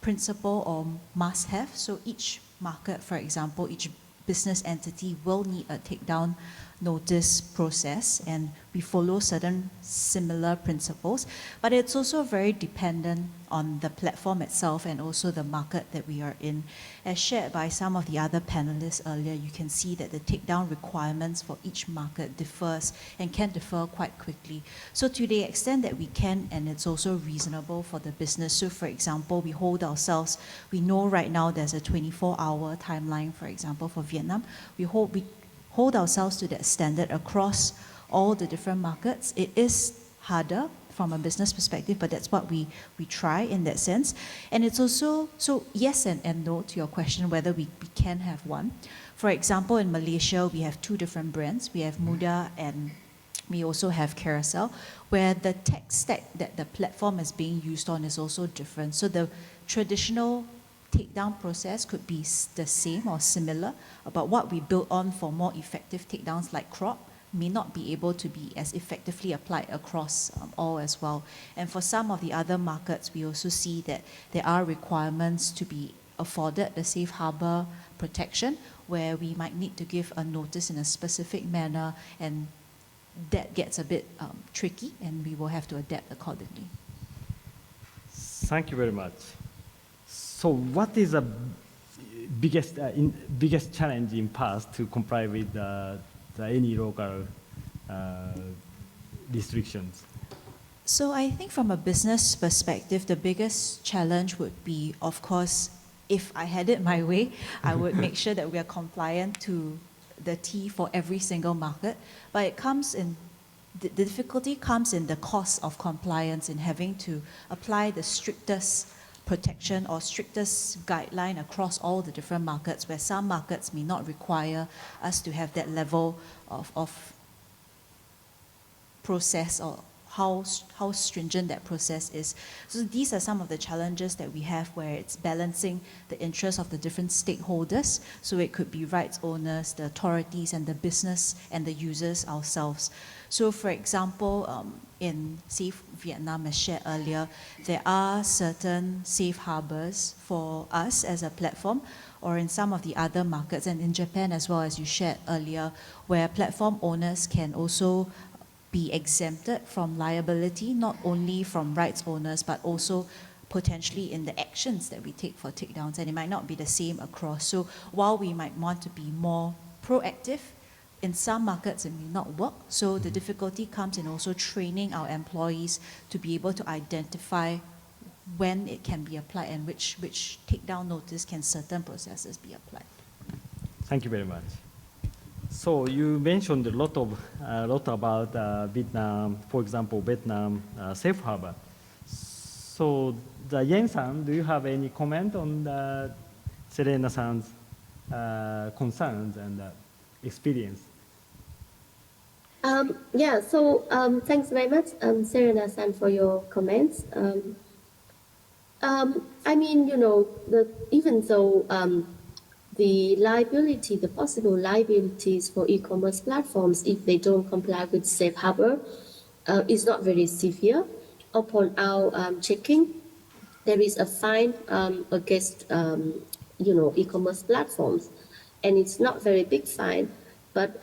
principle or must have. So each market, for example, each business entity will need a takedown notice process, and we follow certain similar principles, but it's also very dependent on the platform itself and also the market that we are in. As shared by some of the other panelists earlier, you can see that the takedown requirements for each market differs and can differ quite quickly. So to the extent that we can, and it's also reasonable for the business. So for example, we know right now there's a 24-hour timeline, for example, for Vietnam. We hold ourselves to that standard across all the different markets. It is harder from a business perspective, but that's what we try in that sense. And it's also, so yes and no to your question whether we can have one. For example, in Malaysia, we have two different brands. We have Muda and we also have Carousel, where the tech stack that the platform is being used on is also different. So the traditional takedown process could be the same or similar, but what we build on for more effective takedowns like crop may not be able to be as effectively applied across all as well. And for some of the other markets, we also see that there are requirements to be afforded the safe harbor protection, where we might need to give a notice in a specific manner, and that gets a bit tricky, and we will have to adapt accordingly. Thank you very much. So what is the biggest challenge in past to comply with any local restrictions? So I think from a business perspective, the biggest challenge would be, of course, if I had it my way, I would make sure that we are compliant to the T for every single market. But it comes in, the difficulty comes in the cost of compliance, in having to apply the strictest protection or strictest guideline across all the different markets, where some markets may not require us to have that level of process, or how stringent that process is. So these are some of the challenges that we have, where it's balancing the interests of the different stakeholders. So it could be rights owners, the authorities, and the business and the users ourselves. So for example, in Safe Vietnam, as shared earlier, there are certain safe harbors for us as a platform, or in some of the other markets, and in Japan as well, as you shared earlier, where platform owners can also be exempted from liability, not only from rights owners, but also potentially in the actions that we take for takedowns, and it might not be the same across. So while we might want to be more proactive, in some markets it may not work. So the difficulty comes in also training our employees to be able to identify when it can be applied, and which takedown notice can certain processes be applied. Thank you very much. So you mentioned a lot about Vietnam, for example, Vietnam safe harbor. So Yen-san, do you have any comment on Serena-san's concerns and experience? Yeah, so thanks very much, Serena-san, for your comments. I mean, you know, even though the liability, the possible liabilities for e-commerce platforms if they don't comply with safe harbor is not very severe. Upon our checking, there is a fine against you know, e-commerce platforms, and it's not very big fine, but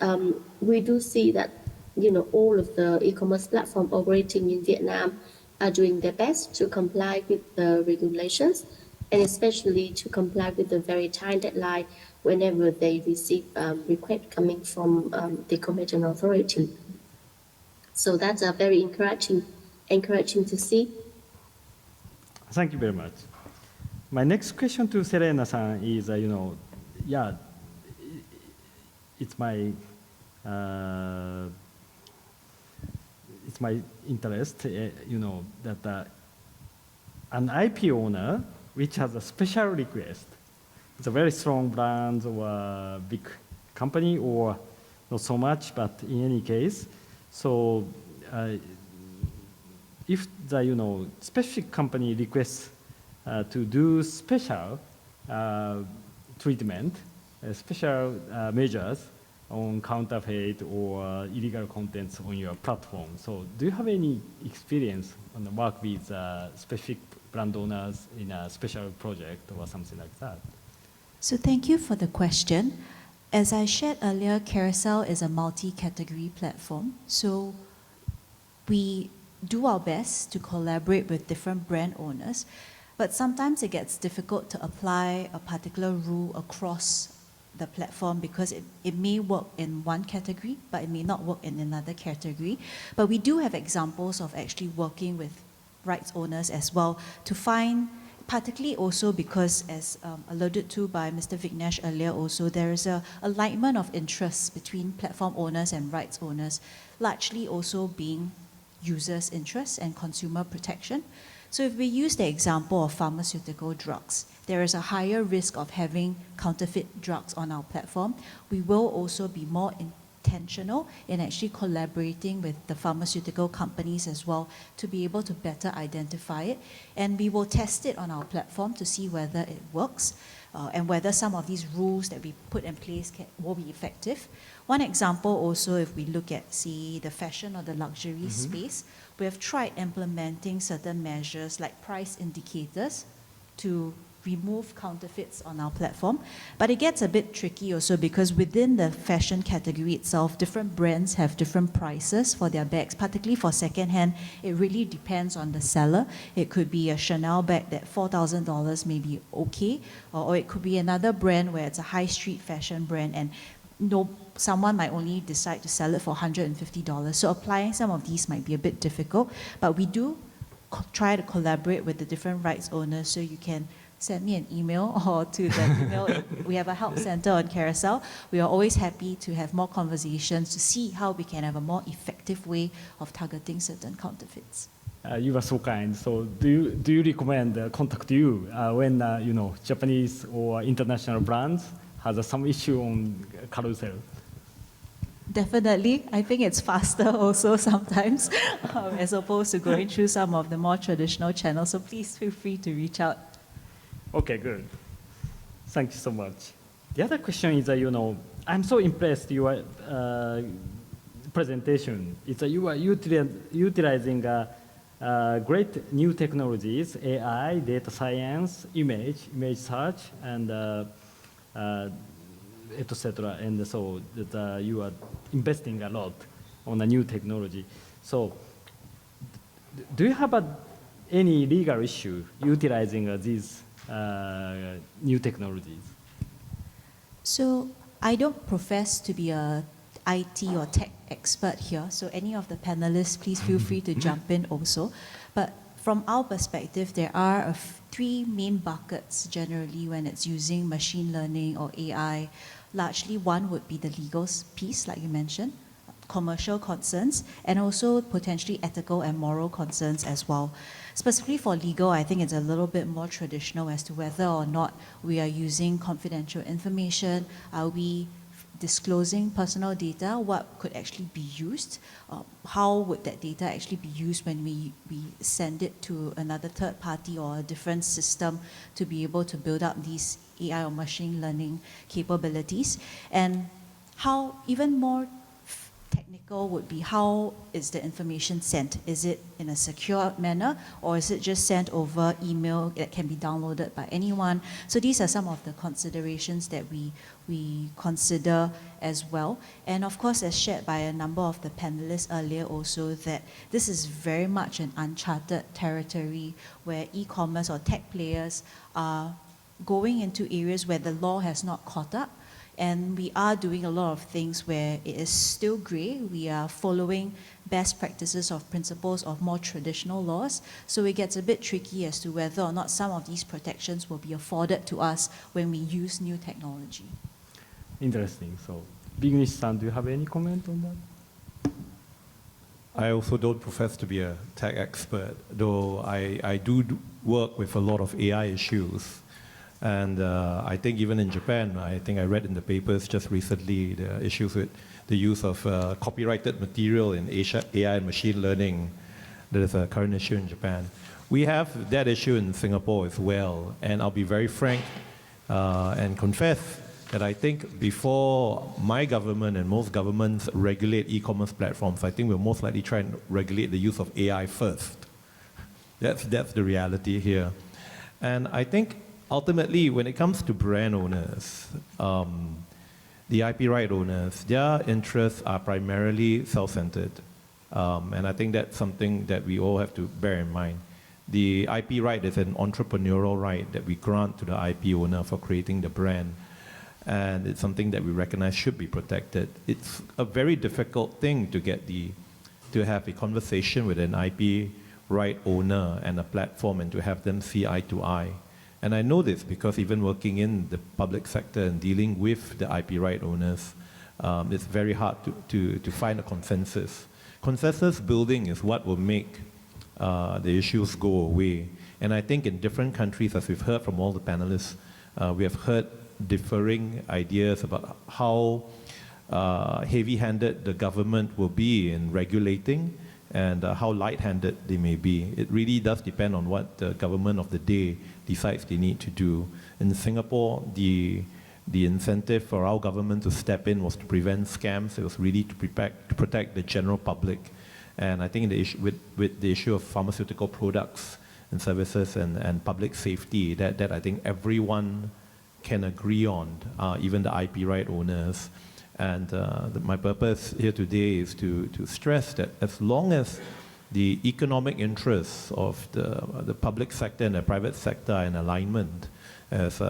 we do see that, you know, all of the e-commerce platform operating in Vietnam are doing their best to comply with the regulations, and especially to comply with the very tight deadline whenever they receive requests coming from the competent authority. So that's very encouraging to see. Thank you very much. My next question to Serena-san is, you know, yeah, it's my interest, you know, that an IP owner which has a special request, it's a very strong brand or a big company, or not so much, but in any case, so if the, you know, specific company requests to do special treatment, special measures on counterfeit or illegal contents on your platform. So do you have any experience on the work with specific brand owners in a special project or something like that? So thank you for the question. As I shared earlier, Carousel is a multi-category platform. So we do our best to collaborate with different brand owners, but sometimes it gets difficult to apply a particular rule across the platform, because it may work in one category, but it may not work in another category. But we do have examples of actually working with rights owners as well to find, particularly also because, as alluded to by Mr. Vignesh earlier also, there is a alignment of interests between platform owners and rights owners, largely also being users' interests and consumer protection. So if we use the example of pharmaceutical drugs, there is a higher risk of having counterfeit drugs on our platform. We will also be more intentional in actually collaborating with the pharmaceutical companies as well to be able to better identify it. And we will test it on our platform to see whether it works and whether some of these rules that we put in place will be effective. One example also, if we look at, say, the fashion or the luxury space, we have tried implementing certain measures like price indicators to remove counterfeits on our platform. But it gets a bit tricky also because within the fashion category itself, different brands have different prices for their bags, particularly for secondhand. It really depends on the seller. It could be a Chanel bag that $4,000 may be okay, or it could be another brand where it's a high street fashion brand and someone might only decide to sell it for $150. So applying some of these might be a bit difficult, but we do try to collaborate with the different rights owners. So you can send me an email or to the email. We have a help center on Carousel. We are always happy to have more conversations to see how we can have a more effective way of targeting certain counterfeits. You are so kind. So do you recommend contact you when Japanese or international brands has some issue on carousel? Definitely. I think it's faster also sometimes as opposed to going through some of the more traditional channels. So please feel free to reach out. Okay, good. Thank you so much. The other question is, I'm so impressed your presentation. It's you are utilizing great new technologies, AI, data science, image search, and etc. And so that you are investing a lot on a new technology. So, do you have any legal issue utilizing these new technologies? So I don't profess to be a IT or tech expert here, so any of the panelists, please feel free to jump in also. But from our perspective, there are three main buckets generally when it's using machine learning or AI. Largely one would be the legal piece, like you mentioned, commercial concerns, and also potentially ethical and moral concerns as well. Specifically for legal, I think it's a little bit more traditional as to whether or not we are using confidential information. Are we disclosing personal data? What could actually be used? How would that data actually be used when we send it to another third party or a different system to be able to build up these AI or machine learning capabilities? And how even more technical would be, how is the information sent? Is it in a secure manner, or is it just sent over email that can be downloaded by anyone? So these are some of the considerations that we consider as well. And of course, as shared by a number of the panelists earlier also, that this is very much an uncharted territory where e-commerce or tech players are going into areas where the law has not caught up. And we are doing a lot of things where it is still gray. We are following best practices of principles of more traditional laws. So it gets a bit tricky as to whether or not some of these protections will be afforded to us when we use new technology. Interesting. So, Bignish-san, do you have any comment on that? I also don't profess to be a tech expert, though I do work with a lot of AI issues. And I think even in Japan, I think I read in the papers just recently the issues with the use of copyrighted material in AI and machine learning. That is a current issue in Japan. We have that issue in Singapore as well. And I'll be very frank and confess that I think before my government and most governments regulate e-commerce platforms, I think we'll most likely try and regulate the use of AI first. That's the reality here. And I think ultimately, when it comes to brand owners, the IP right owners, their interests are primarily self-centered. And I think that's something that we all have to bear in mind. The IP right is an entrepreneurial right that we grant to the IP owner for creating the brand. And it's something that we recognize should be protected. It's a very difficult thing to have a conversation with an IP right owner and a platform and to have them see eye to eye. And I know this because even working in the public sector and dealing with the IP right owners, it's very hard to find a consensus. consensus building is what will make the issues go away. And I think in different countries, as we've heard from all the panelists, we have heard differing ideas about how heavy-handed the government will be in regulating and how light-handed they may be. It really does depend on what the government of the day decides they need to do. In Singapore, the incentive for our government to step in was to prevent scams. It was really to protect the general public. And I think with the issue of pharmaceutical products and services and public safety, that I think everyone can agree on, even the IP right owners. And my purpose here today is to stress that as long as the economic interests of the public sector and the private sector are in alignment, as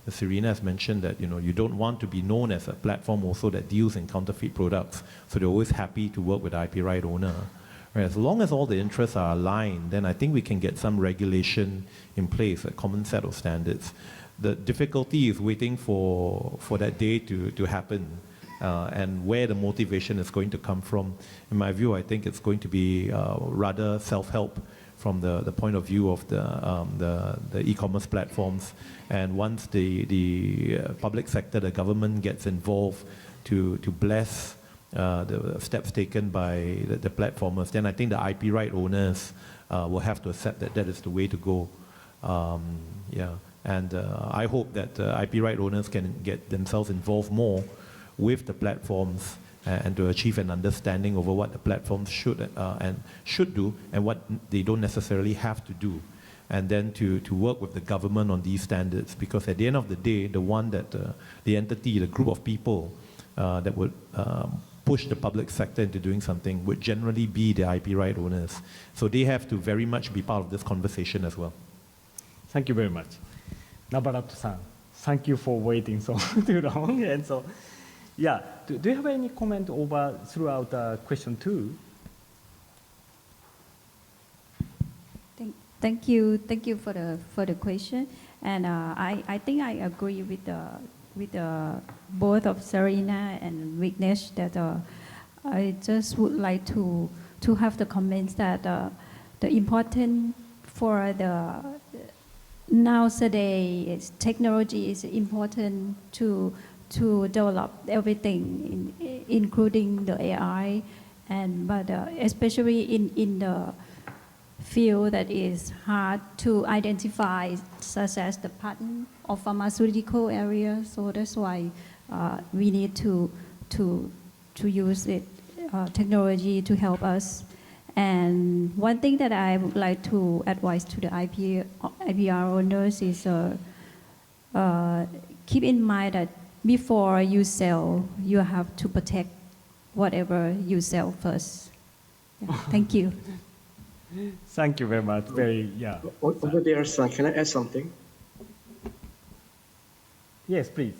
Serena has mentioned, that you don't want to be known as a platform also that deals in counterfeit products, so they're always happy to work with the IP right owner. Right? As long as all the interests are aligned, then I think we can get some regulation in place, a common set of standards. The difficulty is waiting for that day to happen. And where the motivation is going to come from. In my view, I think it's going to be rather self-help from the point of view of the e-commerce platforms. And once the public sector, the government gets involved to bless the steps taken by the platformers, then I think the IP right owners will have to accept that is the way to go. And I hope that IP right owners can get themselves involved more with the platforms and to achieve an understanding over what the platforms should do and what they don't necessarily have to do, and then to work with the government on these standards, because at the end of the day, the one that the entity, the group of people that would push the public sector into doing something would generally be the IP right owners. So they have to very much be part of this conversation as well. Thank you very much. Nabarato-san, thank you for waiting so too long. And so, yeah, do you have any comment throughout question 2? Thank you for the question, and I think I agree with both of Serena and Vignesh that I just would like to have the comments that the important for the nowadays technology is important to develop everything, including the AI, but especially in the field that is hard to identify, such as the patent or pharmaceutical area. So that's why we need to use technology to help us. And one thing that I would like to advise to the IPR owners is keep in mind that before you sell, you have to protect whatever you sell first. Yeah, thank you. Thank you very much. Over there, son, can I add something? Yes, please.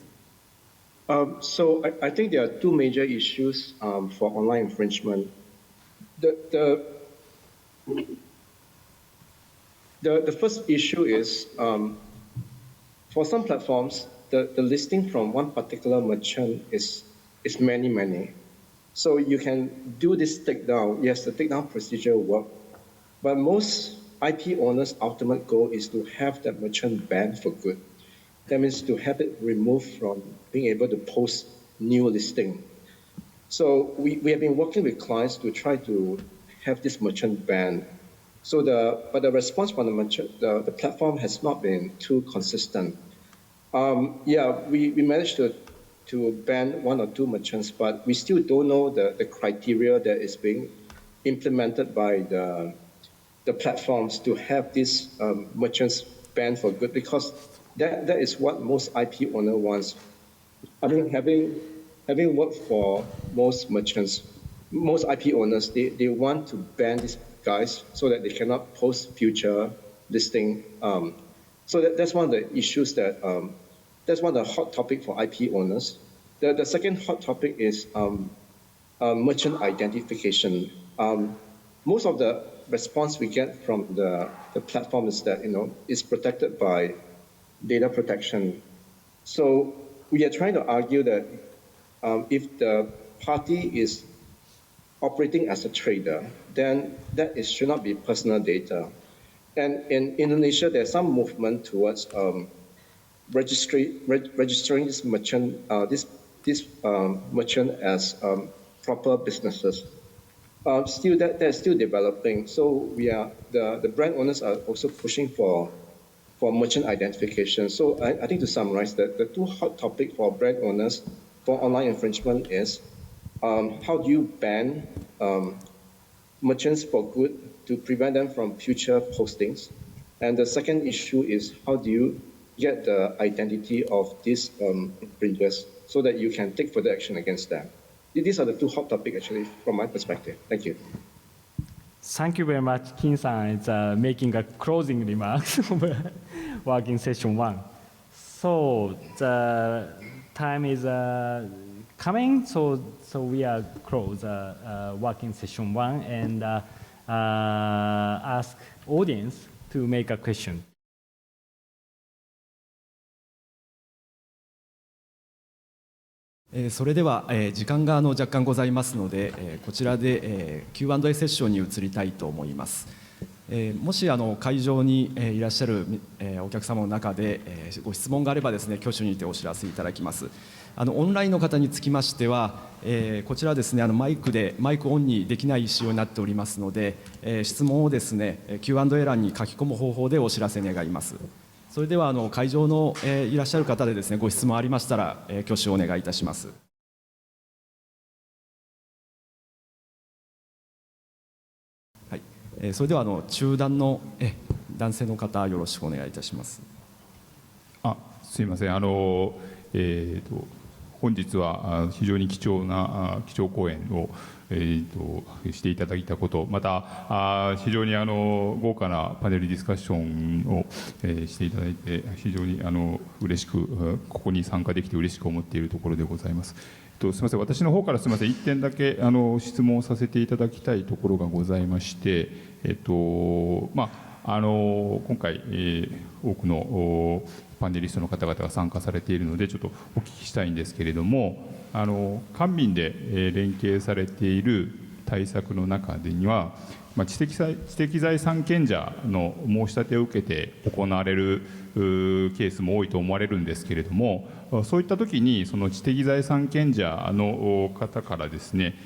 So I think there are two major issues for online infringement. The first issue is for some platforms, the listing from one particular merchant is many. So you can do this takedown. Yes, the takedown procedure works, but most IP owners' ultimate goal is to have that merchant banned for good. That means to have it removed from being able to post new listing. So we have been working with clients to try to have this merchant banned. But the response from the merchant, the platform has not been too consistent. We managed to ban one or two merchants, but we still don't know the criteria that is being implemented by the platforms to have these merchants banned for good, because that is what most IP owner wants. I mean, having worked for most merchants, most IP owners, they want to ban these guys so that they cannot post future listing. So that's one of the issues that's one of the hot topic for IP owners. The second hot topic is merchant identification. Most of the response we get from the platform is that it's protected by data protection. So we are trying to argue that if the party is operating as a trader, then should not be personal data. And in Indonesia, there's some movement towards registering this merchant, merchant as proper businesses. Still, they're still developing. So the brand owners are also pushing for merchant identification. So I think to summarize that the two hot topics for brand owners for online infringement is how do you ban merchants for good to prevent them from future postings? And the second issue is how do you get the identity of these infringers so that you can take further action against them? These are the two hot topics, actually, from my perspective. Thank you. Thank you very much. Kim-san is making a closing remarks of working session 1. So the time is coming, so we are close working session 1 and ask audience to make a question. それでは時間が若干ございますのでこちらで Q&A セッションに移りたいと思います。もし会場にいらっしゃるお客様の中でご質問があればですね、挙手にてお知らせいただきます。オンラインの方につきましてはこちらですね、マイクオンにできない仕様になっておりますので質問をですね Q&A 欄に書き込む方法でお知らせ願います。それでは会場のいらっしゃる方でですね、ご質問ありましたら挙手をお願いいたします。はい、それでは中段の男性の方よろしくお願いいたします。すいません。本日は非常に貴重講演をしていただいたこと、また非常に豪華なパネルディスカッションをしていただいて非常に嬉しくここに参加できて嬉しく思っているところでございます。すみません、私の方からすみません、1点だけ質問をさせていただきたいところがございまして、今回多くのパネリストの方々が参加されているのでちょっとお聞きしたいんですけれども、官民で連携されている対策の中でには、知的財産権者の申し立てを受けて行われるケースも多いと思われるんですけれども、そういった時にその知的財産権者の方からですね、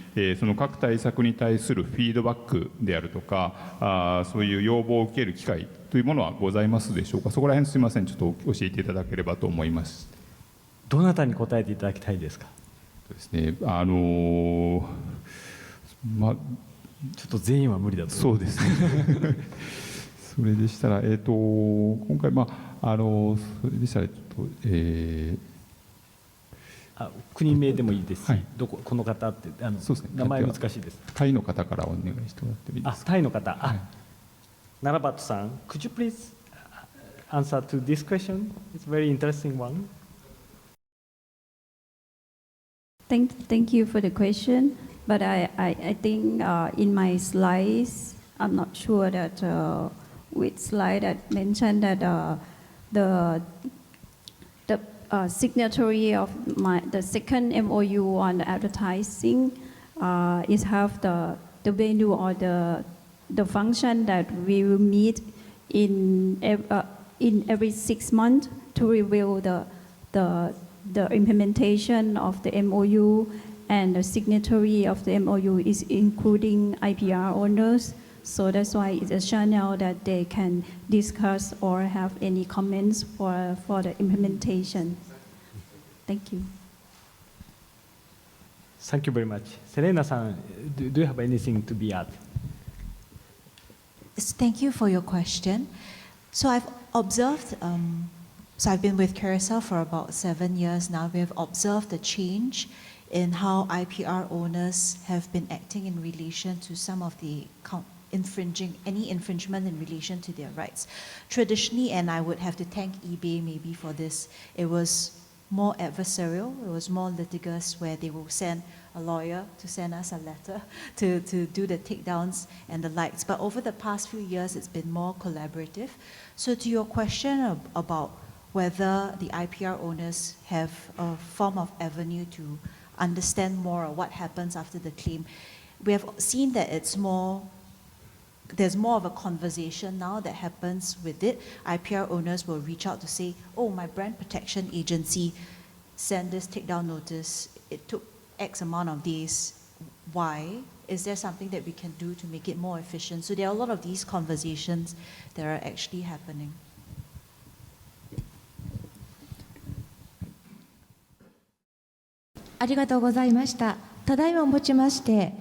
その各対策に対するフィードバックであるとか、そういう要望を受ける機会というものはございますでしょうか。そこら辺すみません、ちょっと教えていただければと思います。どなたに答えていただきたいですか。ですね、ちょっと全員は無理だと。そうですね。それでしたら、今回、それでしたら、国名でもいいですし、この方って、そうですね、名前難しいです。タイの方からお願いしてもらってもいいですか。タイの方、ナラバットさん、could you please answer to this question? It's a very interesting one. Thank you for the question. But I think in my slides, I'm not sure that which slide that mentioned that the signatory of the second MOU on the advertising is have the venue or the function that we will meet in every 6 months to review the implementation of the MOU. And the signatory of the MOU is including IPR owners. So that's why it's a channel that they can discuss or have any comments for the implementation. Thank you. Thank you very much. Serena-san, do you have anything to be added? Thank you for your question. So I've observed, so I've been with Carousel for about 7 years now. We have observed the change in how IPR owners have been acting in relation to some of the any infringement in relation to their rights. Traditionally, and I would have to thank eBay maybe for this, it was more adversarial, it was more litigious, where they will send a lawyer to send us a letter to do the takedowns and the likes. But over the past few years, it's been more collaborative. So to your question about whether the IPR owners have a form of avenue to understand more of what happens after the claim, we have seen that there's more of a conversation now that happens with it. IPR owners will reach out to say, oh, my brand protection agency sent this takedown notice. It took X amount of days. Why? Is there something that we can do to make it more efficient? So there are a lot of these conversations that are actually happening. ありがとうございました。ただいまをもちまして、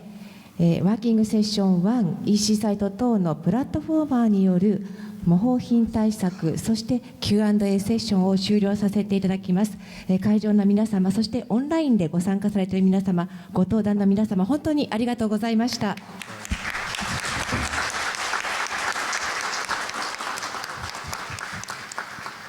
ワーキングセッション1、Ec サイト等のプラットフォーマーによる模倣品対策、そして Q&A セッションを終了させていただきます。会場の皆様、そしてオンラインでご参加されている皆様、ご登壇の皆様、本当にありがとうございました。